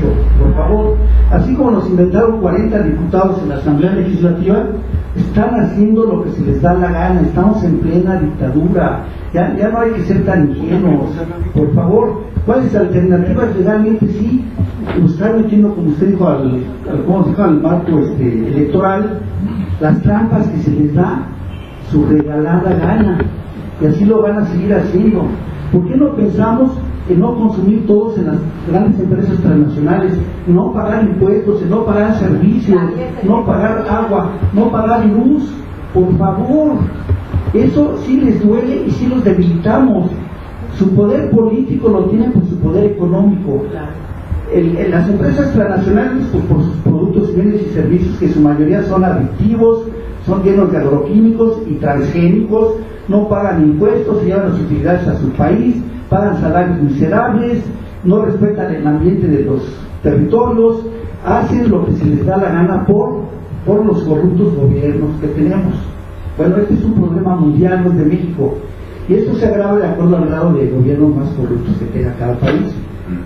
Speaker 9: por favor. Así como nos inventaron 40 diputados en la Asamblea Legislativa, están haciendo lo que se les da la gana. Estamos en plena dictadura. Ya no hay que ser tan ingenuos, por favor. ¿Cuáles alternativas legalmente? Sí, están metiendo, como usted dijo, al marco electoral, las trampas que se les da su regalada gana, y así lo van a seguir haciendo. ¿Por qué no pensamos en no consumir todos en las grandes empresas transnacionales, no pagar impuestos, en no pagar servicios, no pagar agua, no pagar luz? Por favor, eso sí les duele y sí los debilitamos. Su poder político lo tienen por su poder económico. Las empresas transnacionales, pues, por sus productos, bienes y servicios, que su mayoría son adictivos, son llenos de agroquímicos y transgénicos, no pagan impuestos, se llevan las utilidades a su país, pagan salarios miserables, no respetan el ambiente de los territorios, hacen lo que se les da la gana por los corruptos gobiernos que tenemos. Bueno, este es un problema mundial, no es de México, y esto se agrava de acuerdo al grado de gobiernos más corruptos que tenga cada país.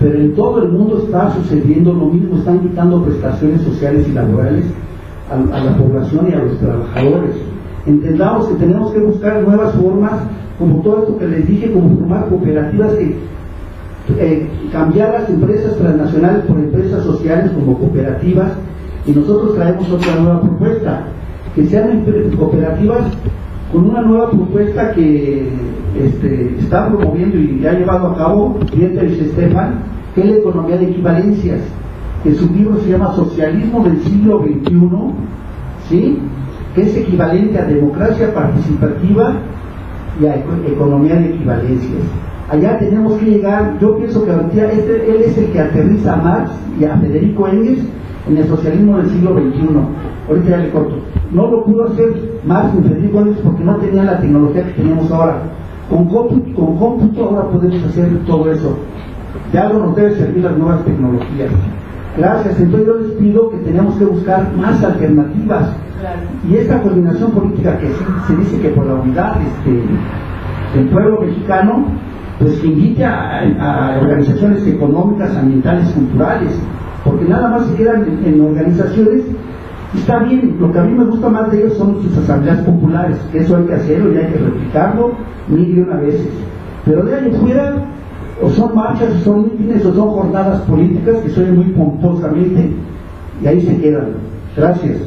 Speaker 9: Pero en todo el mundo está sucediendo lo mismo, están quitando prestaciones sociales y laborales a la población y a los trabajadores. Entendamos que tenemos que buscar nuevas formas, como todo esto que les dije, como formar cooperativas, cambiar las empresas transnacionales por empresas sociales como cooperativas, y nosotros traemos otra nueva propuesta, que sean cooperativas con una nueva propuesta que está promoviendo y ya ha llevado a cabo Dieter Stefan, que es la economía de equivalencias, que su libro se llama Socialismo del siglo XXI, ¿sí?, que es equivalente a democracia participativa y a economía de equivalencias. Allá tenemos que llegar. Yo pienso que ahorita él es el que aterriza a Marx y a Federico Engels en el socialismo del siglo XXI. Ahorita ya le corto. No lo pudo hacer Marx ni Federico Engels porque no tenía la tecnología que tenemos ahora. Con cómputo ahora podemos hacer todo eso. De algo nos deben servir las nuevas tecnologías. Gracias. Entonces yo les pido que tenemos que buscar más alternativas. Y esta coordinación política que se dice que por la unidad del pueblo mexicano, pues que invite a organizaciones económicas, ambientales, culturales, porque nada más se quedan en organizaciones. Está bien, lo que a mí me gusta más de ellos son sus asambleas populares, que eso hay que hacerlo y hay que replicarlo 1001 veces. Pero de ahí fuera, o son marchas, o son mítines, o son jornadas políticas que se oyen muy pomposamente, y ahí se quedan. Gracias.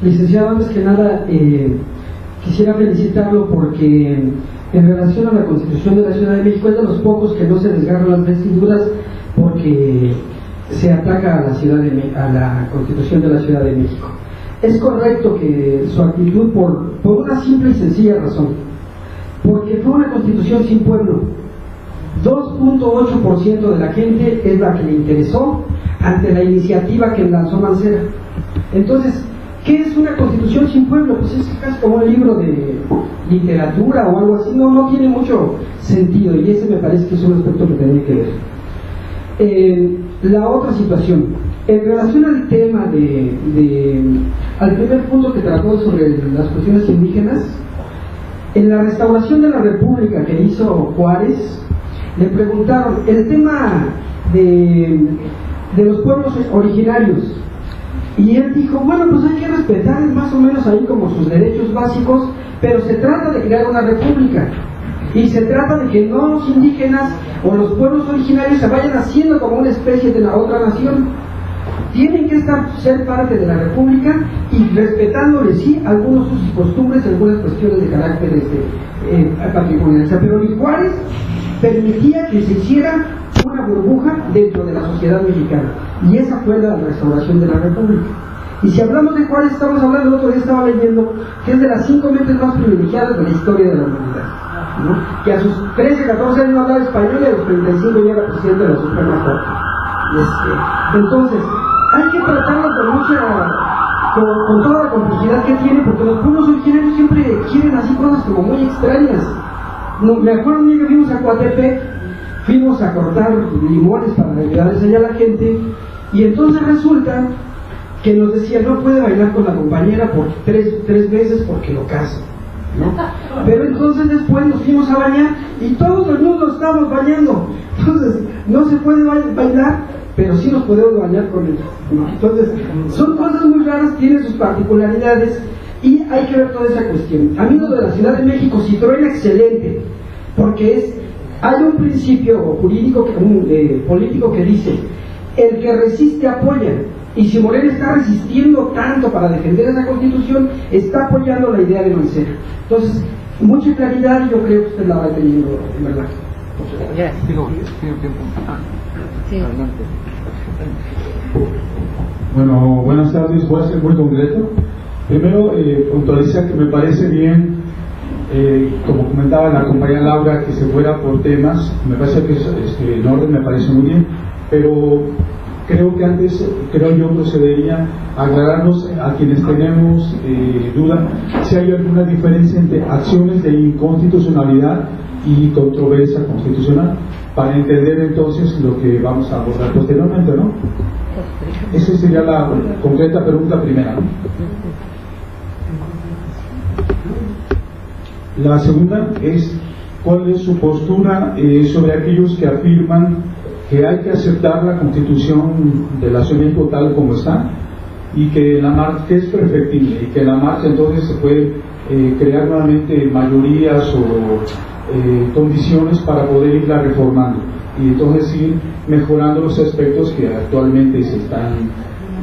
Speaker 2: Licenciado, antes que nada quisiera felicitarlo porque en relación a la Constitución de la Ciudad de México es de los pocos que no se desgarran las vestiduras porque se ataca a la Constitución de la Ciudad de México. Es correcto que su actitud por una simple y sencilla razón, porque fue una Constitución sin pueblo. 2.8% de la gente es la que le interesó ante la iniciativa que lanzó Mancera. Entonces, ¿qué es una Constitución sin pueblo? Pues es casi como un libro de literatura o algo así. No tiene mucho sentido, y ese me parece que es un aspecto que tenía que ver. La otra situación, en relación al tema al primer punto que trató sobre las cuestiones indígenas, en la restauración de la República que hizo Juárez, le preguntaron el tema de los pueblos originarios, y él dijo, bueno, pues hay que respetar más o menos ahí como sus derechos básicos, pero se trata de crear una república, y se trata de que no los indígenas o los pueblos originarios se vayan haciendo como una especie de la otra nación. Tienen que ser parte de la república y respetándoles, sí, algunos sus costumbres, algunas cuestiones de carácter patrimonial. Pero ni Juárez permitía que se hiciera una burbuja dentro de la sociedad mexicana, y esa fue la restauración de la república. Y si hablamos de Juárez, estamos hablando, el otro día estaba leyendo que es de las 5 mentes más privilegiadas de la historia de la humanidad, ¿no? Que a sus 13, 14 años hablaba español y a los 35 ya era presidente de la Suprema Corte. Entonces, hay que tratarlo con toda la complejidad que tiene, porque los pueblos originarios siempre quieren así cosas como muy extrañas. Me acuerdo un día que fuimos a Coatepec, fuimos a cortar limones para ayudarles allá a la gente, y entonces resulta que nos decía, no puede bailar con la compañera por tres veces porque lo casan, ¿no? Pero entonces después nos fuimos a bañar y todos el mundo estábamos bañando. Entonces no se puede bailar, pero sí nos podemos bañar con él, ¿no? Entonces son cosas muy raras, tienen sus particularidades y hay que ver toda esa cuestión. A mí lo de la Ciudad de México citó era excelente, porque hay un principio jurídico, político que dice, el que resiste apoya. Y si Morena está resistiendo tanto para defender esa Constitución, está apoyando la idea de Mancera. Entonces, mucha claridad, yo creo que usted la va teniendo, en verdad.
Speaker 10: Bueno, buenas tardes. Voy a ser muy concreto. Primero, puntualizar que me parece bien, como comentaba la compañera Laura, que se fuera por temas. Me parece que en orden me parece muy bien, pero creo que antes, yo procedería a aclararnos a quienes tenemos duda si hay alguna diferencia entre acciones de inconstitucionalidad y controversia constitucional, para entender entonces lo que vamos a abordar posteriormente, ¿no? Esa sería la concreta pregunta primera, ¿no? La segunda es, ¿cuál es su postura sobre aquellos que afirman que hay que aceptar la Constitución de la Ciudad de México tal como está, y que la marcha, que es perfectible, y que en la marcha entonces se puede crear nuevamente mayorías o condiciones para poder irla reformando, y entonces ir mejorando los aspectos que actualmente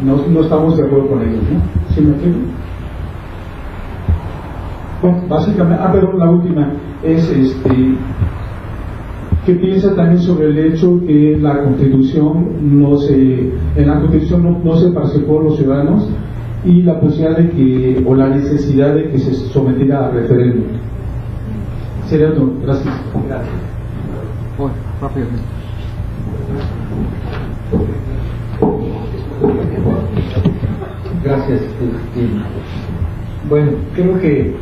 Speaker 10: no estamos de acuerdo con ellos, ¿no? ¿Sí me entienden? Bueno, básicamente, perdón, la última es ¿qué piensa también sobre el hecho que la Constitución no se participó a los ciudadanos, y la posibilidad de que, o la necesidad de que se sometiera a referéndum? Sería todo. Gracias.
Speaker 11: Bueno, rápidamente.
Speaker 12: Gracias. Bueno, creo que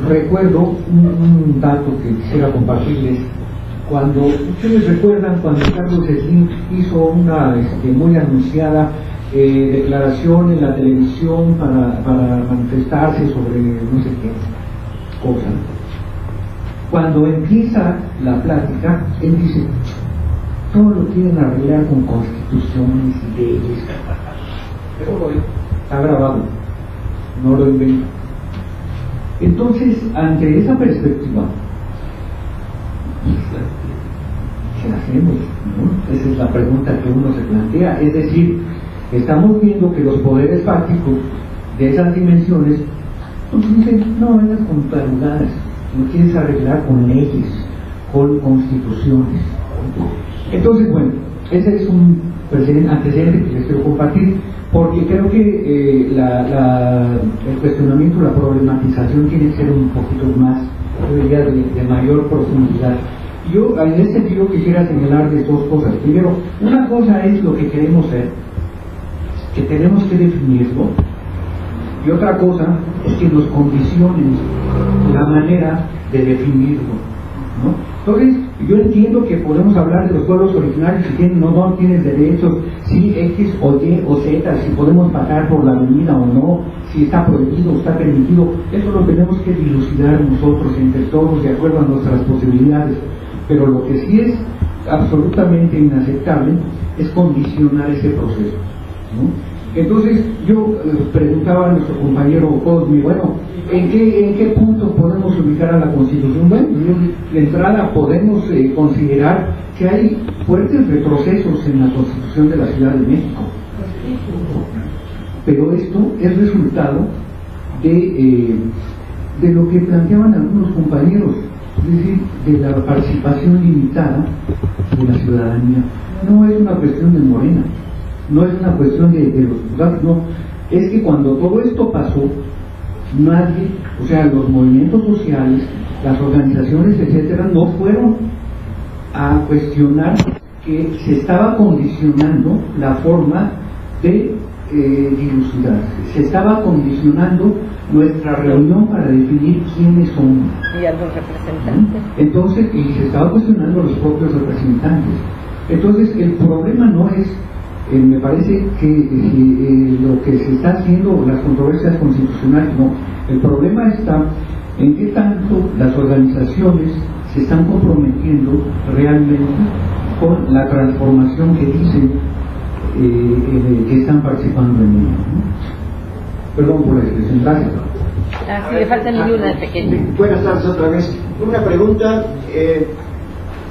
Speaker 12: recuerdo un dato que quisiera compartirles. Cuando ustedes recuerdan, cuando Carlos Slim hizo una muy anunciada declaración en la televisión para manifestarse sobre no sé qué cosa, cuando empieza la plática, él dice, todo lo quieren arreglar con constituciones y leyes. Pero está grabado, no lo invento. Entonces, ante esa perspectiva, ¿qué hacemos? ¿No? Esa es la pregunta que uno se plantea. Es decir, estamos viendo que los poderes fácticos de esas dimensiones nos dicen, no vengas con tarugadas, no quieres arreglar con leyes, con constituciones. Entonces, bueno, ese es un antecedente que les quiero compartir, porque creo que el cuestionamiento, la problematización tiene que ser un poquito más, yo diría, de mayor profundidad. Yo en ese sentido quisiera señalarles dos cosas. Primero, una cosa es lo que queremos ser, que tenemos que definirlo, y otra cosa es que nos condicionen la manera de definirlo, ¿no? Entonces, yo entiendo que podemos hablar de los pueblos originarios, si tienen o no tienen derechos, si X o Y o Z, si podemos pasar por la avenida o no, si está prohibido o está permitido. Eso lo tenemos que dilucidar nosotros entre todos de acuerdo a nuestras posibilidades. Pero lo que sí es absolutamente inaceptable es condicionar ese proceso, ¿no? Entonces yo preguntaba a nuestro compañero Cosme, bueno, ¿en qué punto podemos ubicar a la Constitución? Bueno, de entrada podemos considerar que hay fuertes retrocesos en la Constitución de la Ciudad de México, pero esto es resultado de lo que planteaban algunos compañeros, es decir, de la participación limitada de la ciudadanía. No es una cuestión de Morena, no es una cuestión de los juzgados, no, es que cuando todo esto pasó, nadie, o sea, los movimientos sociales, las organizaciones, etcétera, no fueron a cuestionar que se estaba condicionando la forma de dilucidarse. Se estaba condicionando nuestra reunión para definir quiénes son.
Speaker 3: Y a los representantes.
Speaker 12: Entonces, y se estaba cuestionando a los propios representantes. Entonces, el problema no es, me parece que lo que se está haciendo, las controversias constitucionales, no. El problema está en qué tanto las organizaciones se están comprometiendo realmente con la transformación que dicen que están participando en ella, ¿no? Perdón por la expresión. Gracias.
Speaker 3: Así le falta ninguna pequeña.
Speaker 6: Buenas tardes otra vez. Una pregunta.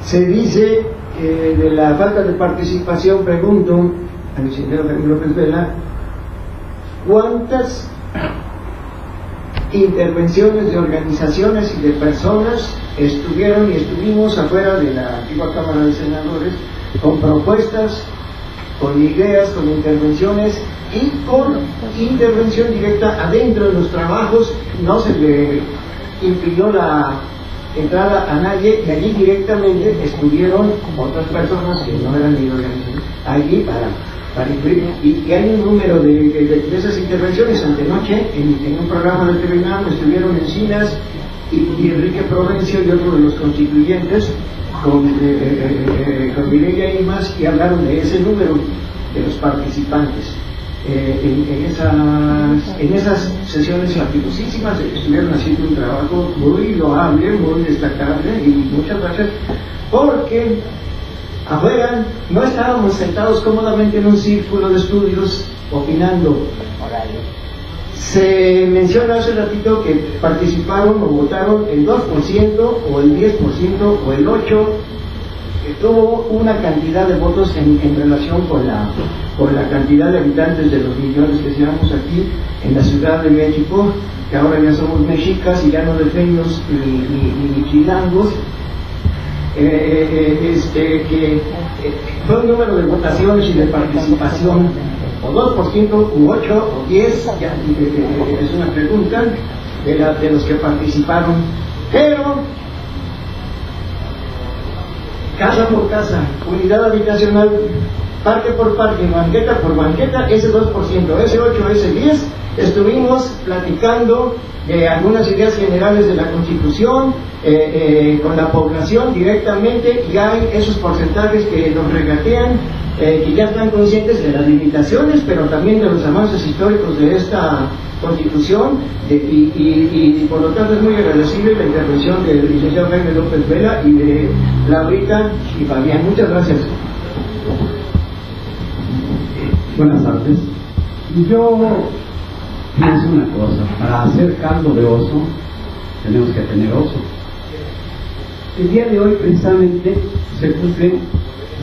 Speaker 6: Se dice de la falta de participación, pregunto al ingeniero Jaime López Vela, ¿cuántas intervenciones de organizaciones y de personas estuvieron y estuvimos afuera de la antigua Cámara de Senadores con propuestas, con ideas, con intervenciones y con intervención directa adentro de los trabajos? No se le impidió la entrada a nadie y allí directamente estuvieron otras personas que no eran ni organizaciones allí para incluir, y hay un número de esas intervenciones. Antenoche en un programa de TV estuvieron Encinas y Enrique Provencio y otro de los constituyentes con Mireya Imas, y hablaron de ese número de los participantes. En esas sesiones activosísimas estuvieron haciendo un trabajo muy loable, muy destacable, y muchas gracias, porque afuera no estábamos sentados cómodamente en un círculo de estudios opinando. Se menciona hace ratito que participaron o votaron el 2% o el 10% o el 8%. Tuvo una cantidad de votos en relación con la cantidad de habitantes de los millones que seamos aquí en la Ciudad de México, que ahora ya somos mexicas y ya no defendemos ni chilangos. Que fue un número de votaciones y de participación, o 2%, u 8%, o 10%, ya, es una pregunta de los que participaron, pero casa por casa, unidad habitacional, parque por parque, banqueta por banqueta, ese 2%, ese 8%, ese 10%, estuvimos platicando de algunas ideas generales de la Constitución con la población directamente, y hay esos porcentajes que nos regatean, que ya están conscientes de las limitaciones, pero también de los avances históricos de esta Constitución, y por lo tanto es muy agradecible la intervención del licenciado Jaime López Vela y de Laurita y Fabián. Muchas gracias.
Speaker 13: Buenas tardes. Yo pienso una cosa: para hacer caldo de oso tenemos que tener oso. El día de hoy precisamente se cumplen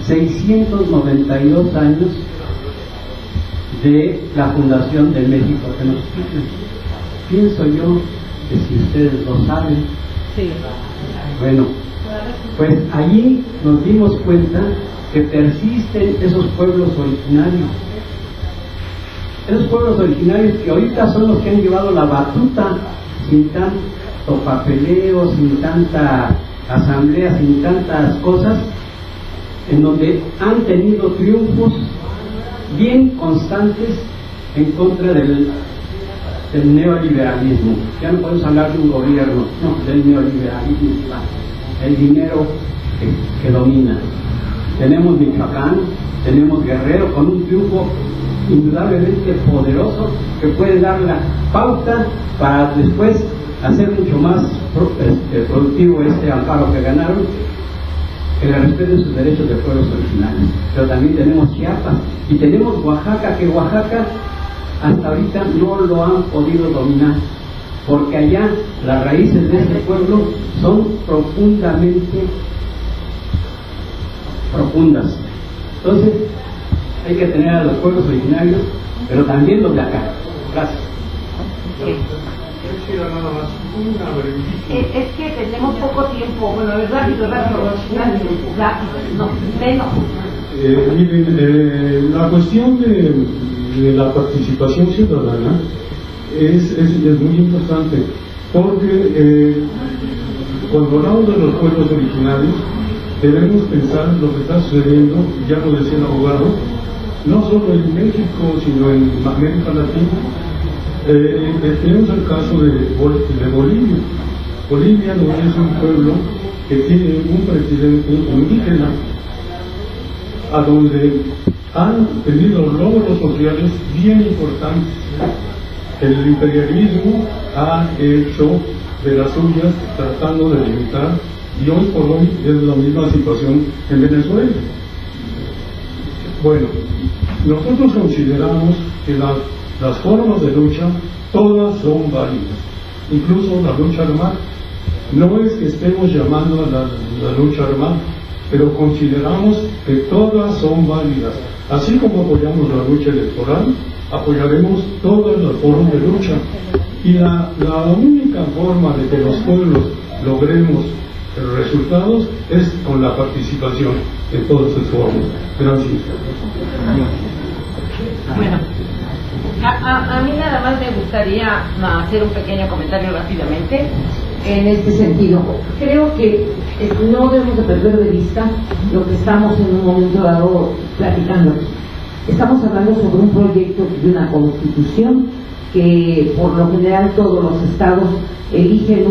Speaker 13: 692 años de la fundación de México Tenochtitlan. Pienso yo que si ustedes lo saben,
Speaker 3: sí.
Speaker 13: Bueno, pues allí nos dimos cuenta que persisten esos pueblos originarios. Esos pueblos originarios que ahorita son los que han llevado la batuta, sin tanto papeleo, sin tanta asamblea, sin tantas cosas, en donde han tenido triunfos bien constantes en contra del neoliberalismo. Ya no podemos hablar de un gobierno, no, del neoliberalismo, el dinero que domina. Tenemos Michoacán, tenemos Guerrero con un triunfo indudablemente poderoso que puede dar la pauta para después hacer mucho más productivo este amparo que ganaron, que le respeten sus derechos de pueblos originarios. Pero también tenemos Chiapas y tenemos Oaxaca, que Oaxaca hasta ahorita no lo han podido dominar, porque allá las raíces de este pueblo son profundamente profundas. Entonces hay que tener a los pueblos originarios, pero también los de acá. Gracias.
Speaker 3: Es que tenemos poco tiempo. Bueno, es rápido, no, menos.
Speaker 8: Miren, la cuestión de la participación ciudadana es muy importante, porque cuando hablamos de los pueblos originarios debemos pensar lo que está sucediendo, ya lo decía el abogado, no solo en México, sino en América Latina. Tenemos el caso de Bolivia. Bolivia no es un pueblo que tiene un presidente indígena, a donde han tenido logros sociales bien importantes. El imperialismo ha hecho de las suyas tratando de limitar, y hoy por hoy es la misma situación en Venezuela. Bueno, nosotros consideramos que las formas de lucha todas son válidas, incluso la lucha armada. No es que estemos llamando a la lucha armada, pero consideramos que todas son válidas. Así como apoyamos la lucha electoral, apoyaremos todas las formas de lucha. Y la única forma de que los pueblos logremos resultados es con la participación en todas sus formas. Gracias.
Speaker 3: Bueno, a mí nada más me gustaría hacer un pequeño comentario rápidamente en este sentido. Creo que no debemos de perder de vista lo que estamos en un momento dado platicando. Estamos hablando sobre un proyecto de una constitución que por lo general todos los estados eligen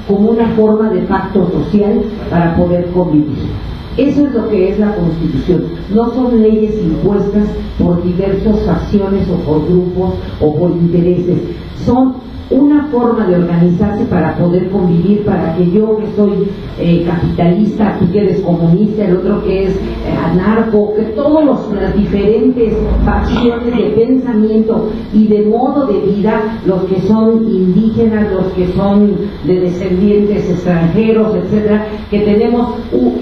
Speaker 3: como una forma de pacto social para poder convivir. Eso es lo que es la Constitución. No son leyes impuestas por diversas facciones o por grupos o por intereses. Son una forma de organizarse para poder convivir, para que yo que soy capitalista, tú que eres comunista, el otro que es anarco, que todas las diferentes facciones de pensamiento y de modo de vida, los que son indígenas, los que son de descendientes extranjeros, etcétera, que tenemos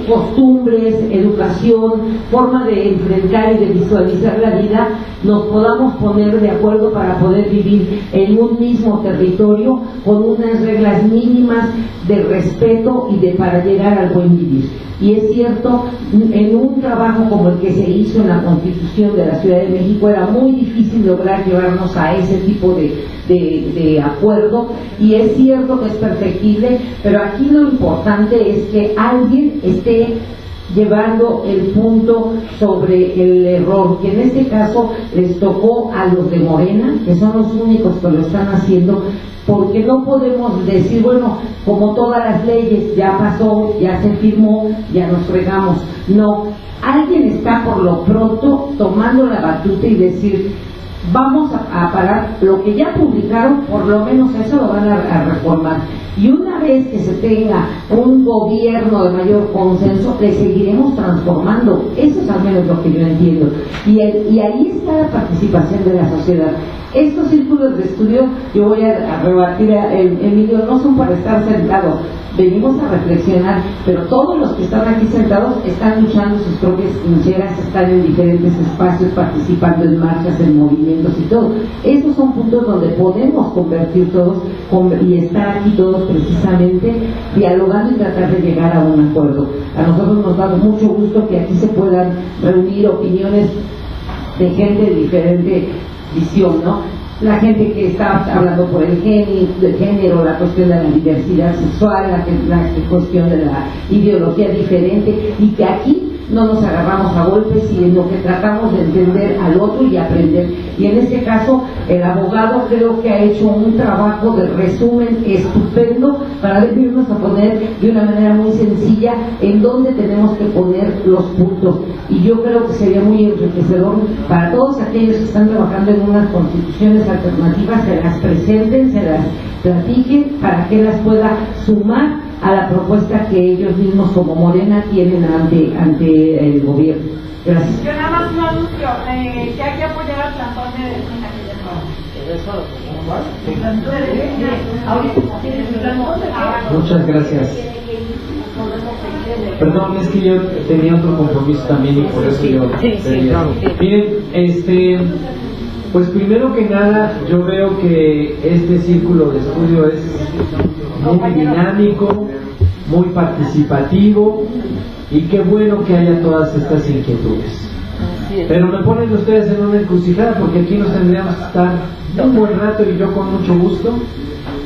Speaker 3: costumbres, educación, forma de enfrentar y de visualizar la vida, nos podamos poner de acuerdo para poder vivir en un mismo territorio con unas reglas mínimas de respeto y para llegar al buen vivir. Y es cierto, en un trabajo como el que se hizo en la Constitución de la Ciudad de México era muy difícil lograr llevarnos a ese tipo de acuerdo, y es cierto que es perfectible, pero aquí lo importante es que alguien esté llevando el punto sobre el error, que en este caso les tocó a los de Morena, que son los únicos que lo están haciendo, porque no podemos decir, bueno, como todas las leyes, ya pasó, ya se firmó, ya nos fregamos. No, alguien está por lo pronto tomando la batuta y decir, vamos a parar lo que ya publicaron, por lo menos eso lo van a reformar. Y una vez que se tenga un gobierno de mayor consenso, le seguiremos transformando. Eso es al menos lo que yo entiendo. Y ahí está la participación de la sociedad. Estos círculos de estudio, yo voy a rebatir a Emilio, no son para estar sentados. Venimos a reflexionar, pero todos los que están aquí sentados están luchando sus propias trincheras, están en diferentes espacios, participando en marchas, en movimientos y todo. Estos son puntos donde podemos convertir todos y estar aquí todos precisamente dialogando y tratar de llegar a un acuerdo. A nosotros nos da mucho gusto que aquí se puedan reunir opiniones de gente de diferente visión, ¿no? La gente que está hablando por el género, la cuestión de la diversidad sexual, la cuestión de la ideología diferente, y que aquí no nos agarramos a golpes, sino que tratamos de entender al otro y aprender. Y en este caso, el abogado creo que ha hecho un trabajo de resumen estupendo para venirnos a poner de una manera muy sencilla en dónde tenemos que poner los puntos. Y yo creo que sería muy enriquecedor para todos aquellos que están trabajando en unas constituciones alternativas, se las presenten, se las platiquen para que las pueda sumar a la propuesta que ellos mismos como Morena tienen ante el gobierno. Gracias.
Speaker 5: Yo nada más un anuncio, que hay que apoyar al transporte de
Speaker 4: Muchas gracias. Perdón, es que yo tenía otro compromiso también y por eso yo pedía. Miren, pues primero que nada yo veo que este círculo de estudio es muy dinámico, muy participativo, y qué bueno que haya todas estas inquietudes. Pero me ponen ustedes en una encrucijada, porque aquí nos tendríamos que estar un buen rato y yo con mucho gusto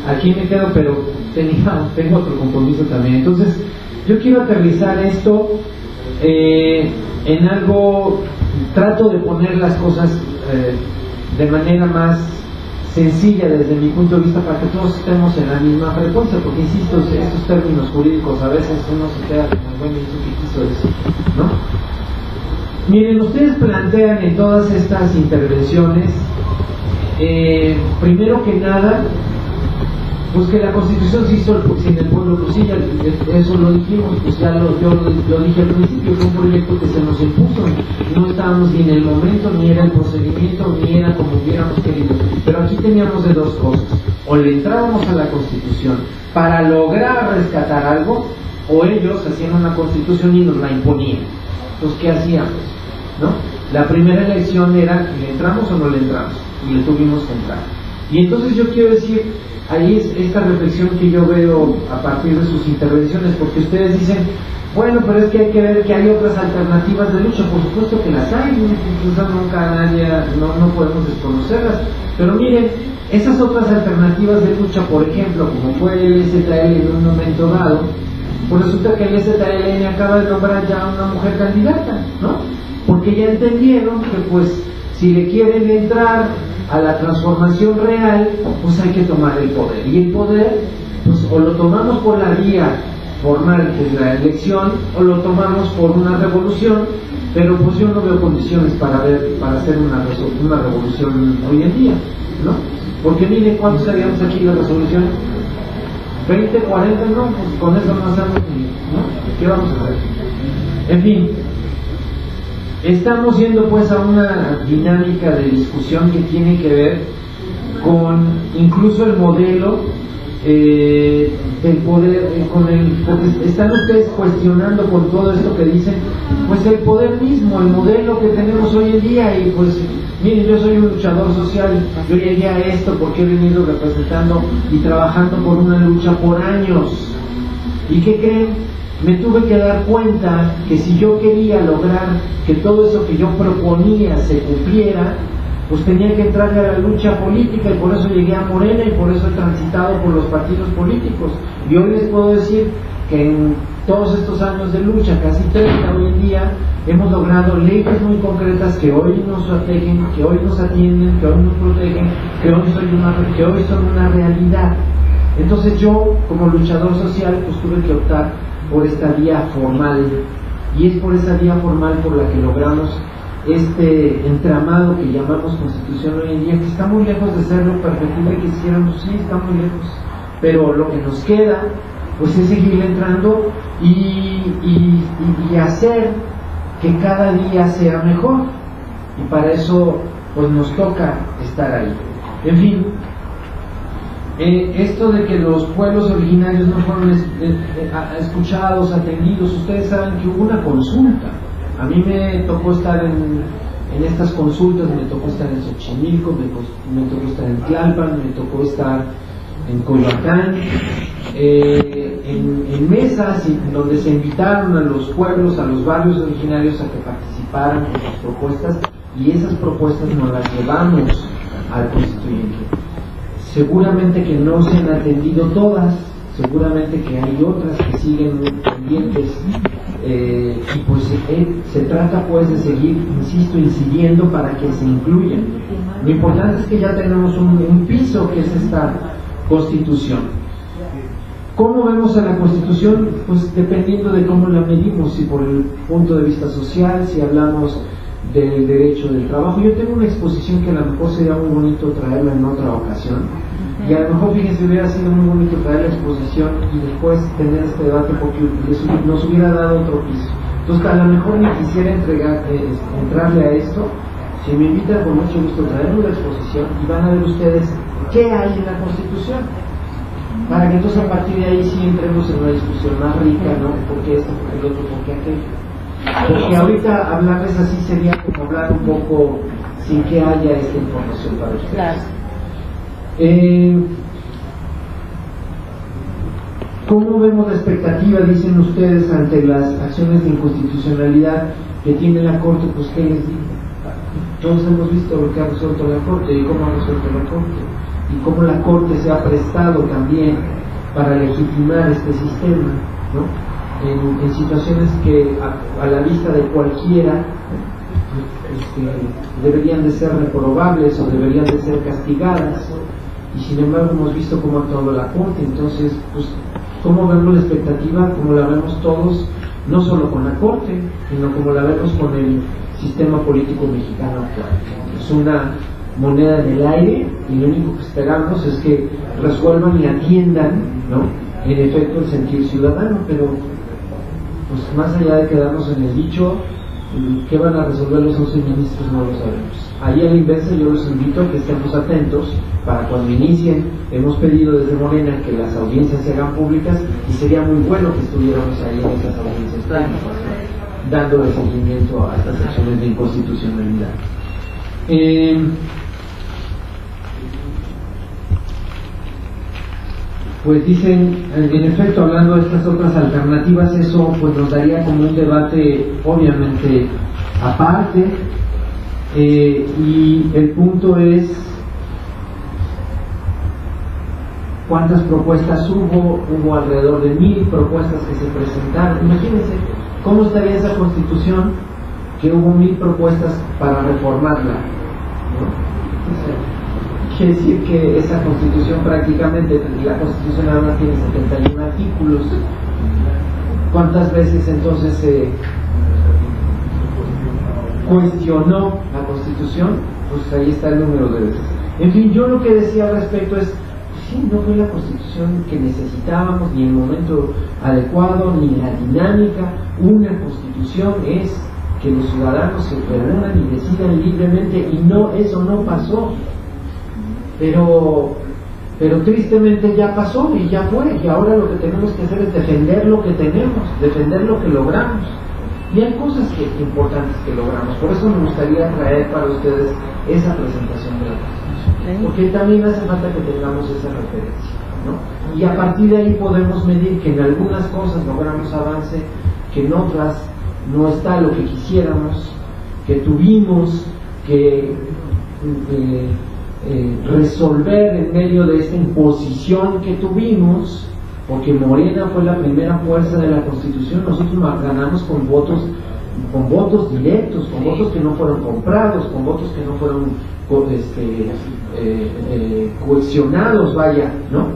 Speaker 4: aquí me quedo, pero tengo otro compromiso también. Entonces yo quiero aterrizar esto en algo, trato de poner las cosas de manera más sencilla desde mi punto de vista para que todos estemos en la misma frecuencia, porque insisto, estos términos jurídicos a veces uno se queda como, bueno, ¿eso qué quiso decir? ¿No? Miren, ustedes plantean en todas estas intervenciones, primero que nada, pues que la Constitución se hizo sin el pueblo, pues sí, ya, eso lo dijimos, pues ya yo lo dije al principio, fue un proyecto que se nos impuso, no estábamos ni en el momento, ni era el procedimiento, ni era como hubiéramos querido, pero aquí teníamos de dos cosas, o le entrábamos a la Constitución para lograr rescatar algo, o ellos hacían una Constitución y nos la imponían. Entonces, ¿qué hacíamos? ¿No? La primera elección era, ¿le entramos o no le entramos? Y le tuvimos que entrar. Y entonces yo quiero decir, ahí es esta reflexión que yo veo a partir de sus intervenciones, porque ustedes dicen, bueno, pero es que hay que ver que hay otras alternativas de lucha. Por supuesto que las hay, incluso nunca nadie, no podemos desconocerlas, pero miren, esas otras alternativas de lucha, por ejemplo, como fue el STL en un momento dado, pues resulta que el STL acaba de nombrar ya a una mujer candidata, ¿no? Porque ya entendieron que pues si le quieren entrar a la transformación real, pues hay que tomar el poder. Y el poder, pues o lo tomamos por la vía formal, que es la elección, o lo tomamos por una revolución, pero pues yo no veo condiciones para hacer una revolución hoy en día, ¿no? Porque miren, ¿cuántos haríamos aquí la resolución? 20, 40, no, pues con eso no hacemos, ¿no? ¿Qué vamos a hacer? En fin, estamos yendo pues a una dinámica de discusión que tiene que ver con incluso el modelo del poder, porque están ustedes cuestionando por todo esto que dicen, pues el poder mismo, el modelo que tenemos hoy en día. Y pues miren, yo soy un luchador social, yo llegué a esto porque he venido representando y trabajando por una lucha por años. ¿Y qué creen? Me tuve que dar cuenta que si yo quería lograr que todo eso que yo proponía se cumpliera, pues tenía que entrarle a la lucha política, y por eso llegué a Morena y por eso he transitado por los partidos políticos. Y hoy les puedo decir que en todos estos años de lucha, casi 30 hoy en día, hemos logrado leyes muy concretas que hoy nos protegen, que hoy nos atienden, que hoy nos protegen, que hoy son una realidad. Entonces yo, como luchador social, pues tuve que optar por esta vía formal, y es por esa vía formal por la que logramos este entramado que llamamos Constitución hoy en día, que está muy lejos de ser lo perfectible que quisiéramos. Sí, está muy lejos, pero lo que nos queda pues es seguir entrando y hacer que cada día sea mejor, y para eso pues nos toca estar ahí. En fin, esto de que los pueblos originarios no fueron escuchados, atendidos, ustedes saben que hubo una consulta. A mí me tocó estar en estas consultas, me tocó estar en Xochimilco, me tocó estar en Tlalpan, me tocó estar en Coyoacán, en mesas donde se invitaron a los pueblos, a los barrios originarios a que participaran con sus propuestas, y esas propuestas nos las llevamos al constituyente. Seguramente que no se han atendido todas, seguramente que hay otras que siguen pendientes, y pues se trata pues de seguir, insisto, incidiendo para que se incluyan. Lo importante es que ya tenemos un piso que es esta Constitución. ¿Cómo vemos a la Constitución? Pues dependiendo de cómo la medimos, si por el punto de vista social, si hablamos del derecho del trabajo. Yo tengo una exposición que a lo mejor sería muy bonito traerla en otra ocasión, y a lo mejor, fíjense, hubiera sido muy bonito traer la exposición y después tener este debate, porque nos hubiera dado otro piso. Entonces, a lo mejor ni quisiera entrarle a esto. Si me invitan, con mucho gusto traerles la exposición y van a ver ustedes qué hay en la Constitución, para que entonces a partir de ahí sí entremos en una discusión más rica, ¿no? ¿Por qué esto, por qué el otro, por qué aquello? Porque ahorita hablarles así sería como hablar un poco sin que haya esta información para ustedes.
Speaker 3: Claro.
Speaker 4: ¿Cómo vemos la expectativa, dicen ustedes, ante las acciones de inconstitucionalidad que tiene la Corte? Pues ¿qué les digo? Todos hemos visto lo que ha resuelto la Corte y cómo ha resuelto la Corte, y cómo la Corte se ha prestado también para legitimar este sistema, ¿no? en situaciones que a la vista de cualquiera deberían de ser reprobables o deberían de ser castigadas, y sin embargo hemos visto cómo ha actuado la Corte. Entonces, pues, ¿cómo vemos la expectativa? Como la vemos todos, no solo con la Corte, sino como la vemos con el sistema político mexicano actual. Es una moneda en el aire, y lo único que esperamos es que resuelvan y atiendan, ¿no?, en efecto, el sentir ciudadano. Pero pues más allá de quedarnos en el dicho, ¿qué van a resolver los 11 ministros? No lo sabemos. Ahí a la inversa, yo los invito a que estemos atentos para cuando inicien. Hemos pedido desde Morena que las audiencias se hagan públicas, y sería muy bueno que estuviéramos ahí en esas audiencias públicas, dando seguimiento a estas acciones de inconstitucionalidad. Pues dicen, en efecto, hablando de estas otras alternativas, eso pues nos daría como un debate obviamente aparte, y el punto es cuántas propuestas hubo alrededor de 1000 propuestas que se presentaron. Imagínense cómo estaría esa Constitución que hubo 1000 propuestas para reformarla, ¿no? Quiere decir que esa Constitución prácticamente, la Constitución ahora tiene 71 artículos. ¿Cuántas veces entonces se cuestionó la Constitución? Pues ahí está el número de veces. En fin, yo lo que decía al respecto es, sí, no fue la Constitución que necesitábamos, ni el momento adecuado, ni la dinámica. Una Constitución es que los ciudadanos se reúnan y decidan libremente, y no, eso no pasó. Pero tristemente ya pasó y ya fue, y ahora lo que tenemos que hacer es defender lo que tenemos, defender lo que logramos. Y hay cosas importantes que logramos. Por eso me gustaría traer para ustedes esa presentación de la Constitución, porque también hace falta que tengamos esa referencia, ¿no? Y a partir de ahí podemos medir que en algunas cosas logramos avance, que en otras no está lo que quisiéramos, que tuvimos que resolver en medio de esta imposición que tuvimos, porque Morena fue la primera fuerza de la Constitución. Nosotros ganamos con votos directos, con votos que no fueron comprados, con votos que no fueron coaccionados, vaya, ¿no?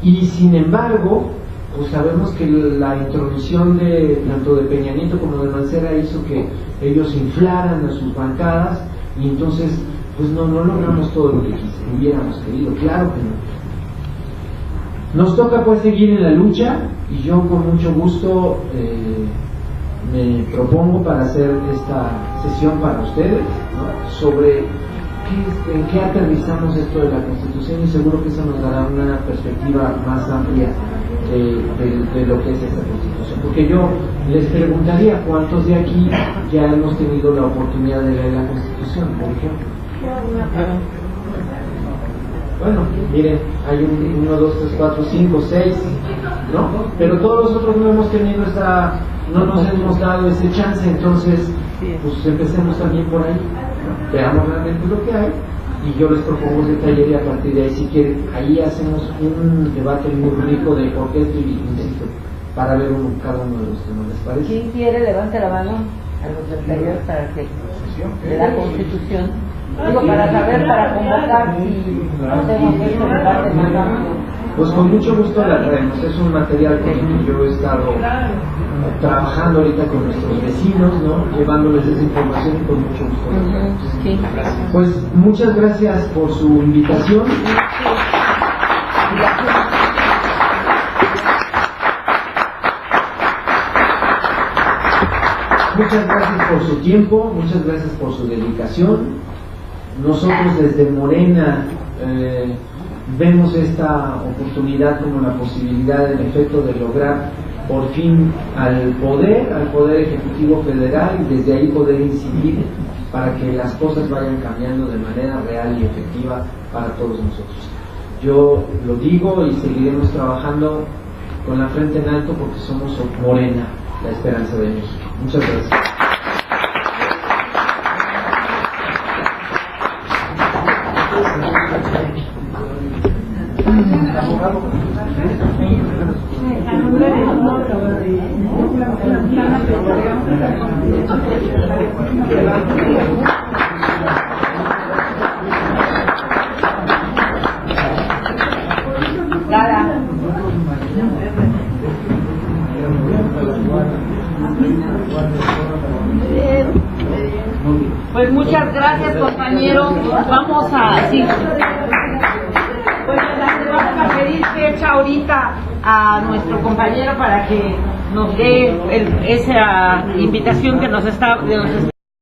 Speaker 4: Y sin embargo, pues sabemos que la intromisión tanto de Peña Nieto como de Mancera hizo que ellos inflaran a sus bancadas, y entonces pues no logramos todo lo que hubiéramos querido, claro que no. Nos toca pues seguir en la lucha, y yo con mucho gusto me propongo para hacer esta sesión para ustedes, ¿no?, sobre en qué aterrizamos esto de la Constitución, y seguro que eso nos dará una perspectiva más amplia de lo que es esta Constitución. Porque yo les preguntaría, ¿cuántos de aquí ya hemos tenido la oportunidad de leer la Constitución, por ejemplo? Bueno, miren, hay 1, 2, 3, 4, 5, 6, ¿no? Pero todos nosotros no hemos tenido no nos hemos dado ese chance. Entonces, pues empecemos también por ahí, ¿no? Veamos realmente lo que hay, y yo les propongo ese taller, y a partir de ahí, si quieren, ahí hacemos un debate muy rico de por qué estoy insisto, para ver cada uno de los temas. ¿Les parece?
Speaker 3: ¿Quién quiere? Levante la mano a los del taller para que de la Constitución. Digo, para saber, para convocar si hacemos este debate más amplio.
Speaker 4: Pues con mucho gusto la traemos. Es un material con el que yo he estado trabajando ahorita con nuestros vecinos, ¿no?, llevándoles esa información, y con mucho gusto.
Speaker 3: Sí.
Speaker 4: Pues muchas gracias por su invitación. Muchas gracias por su tiempo, muchas gracias por su dedicación. Nosotros desde Morena vemos esta oportunidad como la posibilidad, en efecto, de lograr por fin al Poder Ejecutivo Federal, y desde ahí poder incidir para que las cosas vayan cambiando de manera real y efectiva para todos nosotros. Yo lo digo, y seguiremos trabajando con la frente en alto, porque somos Morena, la esperanza de México. Muchas gracias.
Speaker 5: Abogado.
Speaker 3: Pues muchas gracias, compañeros. Vamos a sí. Pues le vamos a pedir fecha ahorita a nuestro compañero para que nos dé esa invitación que nos está